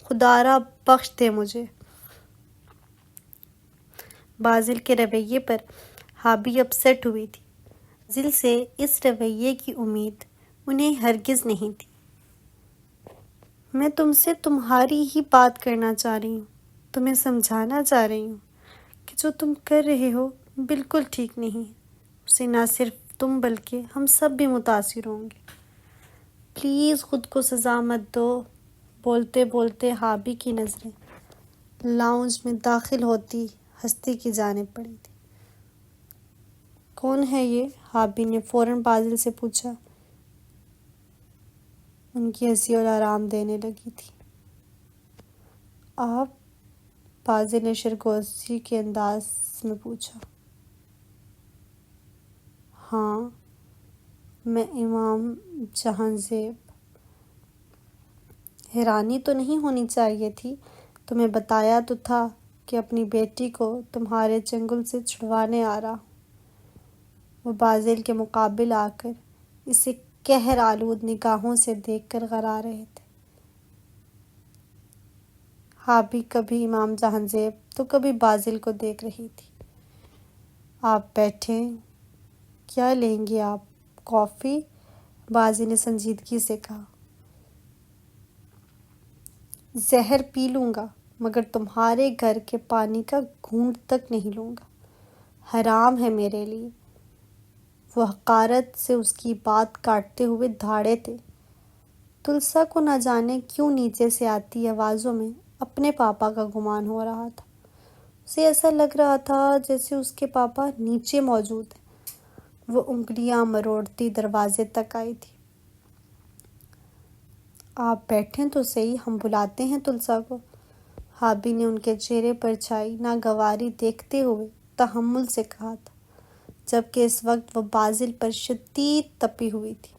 خدارا بخش دے مجھے۔ بازل کے رویے پر ہابی اپسیٹ ہوئی تھی۔ بازل سے اس رویے کی امید انہیں ہرگز نہیں تھی۔ میں تم سے تمہاری ہی بات کرنا چاہ رہی ہوں، تمہیں سمجھانا چاہ رہی ہوں کہ جو تم کر رہے ہو بالکل ٹھیک نہیں ہے، اسے نہ صرف تم بلکہ ہم سب بھی متاثر ہوں گے۔ پلیز خود کو سزا مت دو۔ بولتے بولتے ہابی کی نظریں لاؤنج میں داخل ہوتی ہستی کی جانب پڑی تھی۔ کون ہے یہ؟ ہابی نے فوراً بازل سے پوچھا۔ ان کی ہنسی اور آرام دینے لگی تھی۔ آپ؟ بازل نے سرگوشی کے انداز میں پوچھا۔ ہاں، میں امام جہاں زیب۔ حیرانی تو نہیں ہونی چاہیے تھی، تمہیں بتایا تو تھا کہ اپنی بیٹی کو تمہارے چنگل سے چھڑوانے آ رہا ہوں۔ وہ بازل کے مقابل آ کر اسے قہر آلود نگاہوں سے دیکھ کر غرا رہے تھے۔ ہابی کبھی امام جہاں زیب تو کبھی بازل کو دیکھ رہی تھی۔ آپ بیٹھیں، کیا لیں گے آپ؟ کافی؟ بازل نے سنجیدگی سے کہا۔ زہر پی لوں گا، مگر تمہارے گھر کے پانی کا گھونٹ تک نہیں لوں گا، حرام ہے میرے لیے۔ وہ حقارت سے اس کی بات کاٹتے ہوئے دھاڑے تھے۔ تلسا کو نہ جانے کیوں نیچے سے آتی آوازوں میں اپنے پاپا کا گمان ہو رہا تھا۔ اسے ایسا لگ رہا تھا جیسے اس کے پاپا نیچے موجود ہیں۔ وہ انگلیاں مروڑتی دروازے تک آئی تھی۔ آپ بیٹھیں تو صحیح، ہم بلاتے ہیں تلسا کو، حابی نے ان کے چہرے پر چھائی ناگواری دیکھتے ہوئے تحمل سے کہا تھا، جبکہ اس وقت وہ بازل پر شدید تپی ہوئی تھی۔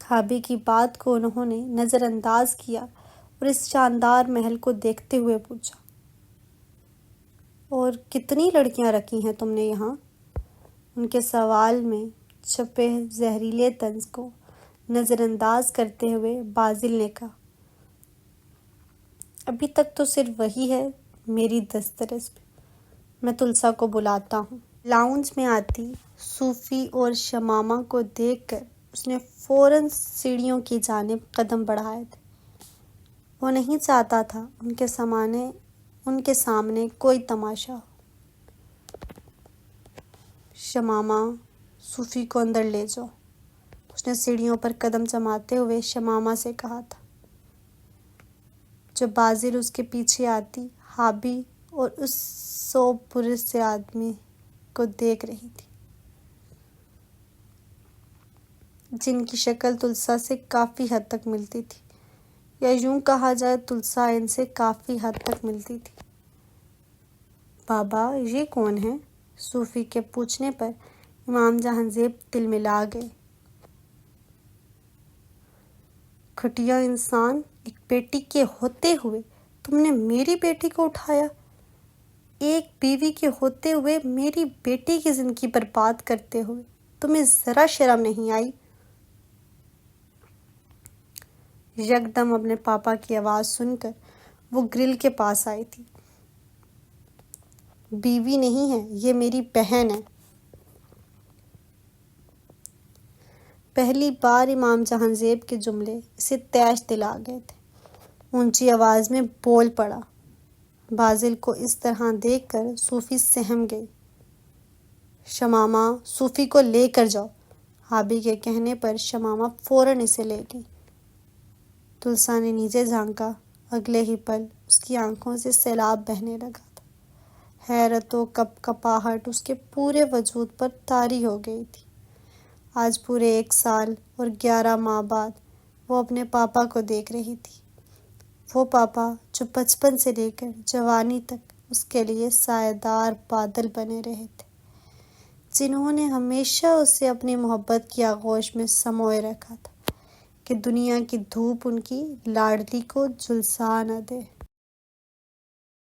حابی کی بات کو انہوں نے نظر انداز کیا اور اس شاندار محل کو دیکھتے ہوئے پوچھا، اور کتنی لڑکیاں رکھی ہیں تم نے یہاں؟ ان کے سوال میں چھپے زہریلے طنز کو نظر انداز کرتے ہوئے بازل نے کہا، ابھی تک تو صرف وہی ہے میری دسترس میں، میں تلسا کو بلاتا ہوں۔ لاؤنج میں آتی صوفی اور شمامہ کو دیکھ کر اس نے فوراً سیڑھیوں کی جانب قدم بڑھائے تھے۔ وہ نہیں چاہتا تھا ان کے سامنے کوئی تماشا ہو۔ شمامہ، صوفی کو اندر لے جاؤ، اس نے سیڑھیوں پر قدم جماتے ہوئے شمامہ سے کہا تھا۔ جو بازل اس کے پیچھے آتی حابی اور اس سوب پرس سے آدمی کو دیکھ رہی تھی، جن کی شکل تلسا سے کافی حد تک ملتی تھی، یا یوں کہا جائے تلسا ان سے کافی حد تک ملتی تھی۔ بابا، یہ کون ہے؟ صوفی کے پوچھنے پر امام جہانزیب تلملا گئے۔ گھٹیا انسان، ایک بیٹی کے ہوتے ہوئے تم نے میری بیٹی کو اٹھایا، ایک بیوی کے ہوتے ہوئے میری بیٹی کی زندگی برباد کرتے ہوئے تمہیں ذرا شرم نہیں آئی؟ یکدم اپنے پاپا کی آواز سن کر وہ گرل کے پاس آئی تھی۔ بیوی نہیں ہے، یہ میری بہن ہے۔ پہلی بار امام جہانزیب کے جملے اسے طیش دلا گئے تھے۔ اونچی آواز میں بول پڑا۔ بازل کو اس طرح دیکھ کر صوفی سہم گئی۔ شمامہ، صوفی کو لے کر جاؤ۔ حابی کے کہنے پر شمامہ فوراً اسے لے گئی۔ تلسا نے نیچے جھانکا، اگلے ہی پل اس کی آنکھوں سے سیلاب بہنے لگا تھا۔ حیرت و کپاہٹ اس کے پورے وجود پر طاری ہو گئی تھی۔ آج پورے 1 سال اور 11 ماہ بعد وہ اپنے پاپا کو دیکھ رہی تھی، وہ پاپا جو بچپن سے لے کر جوانی تک اس کے لیے سایہ دار بادل بنے رہے تھے، جنہوں نے ہمیشہ اسے اپنی محبت کی آغوش میں سموئے رکھا تھا کہ دنیا کی دھوپ ان کی لاڈلی کو جھلسا نہ دے۔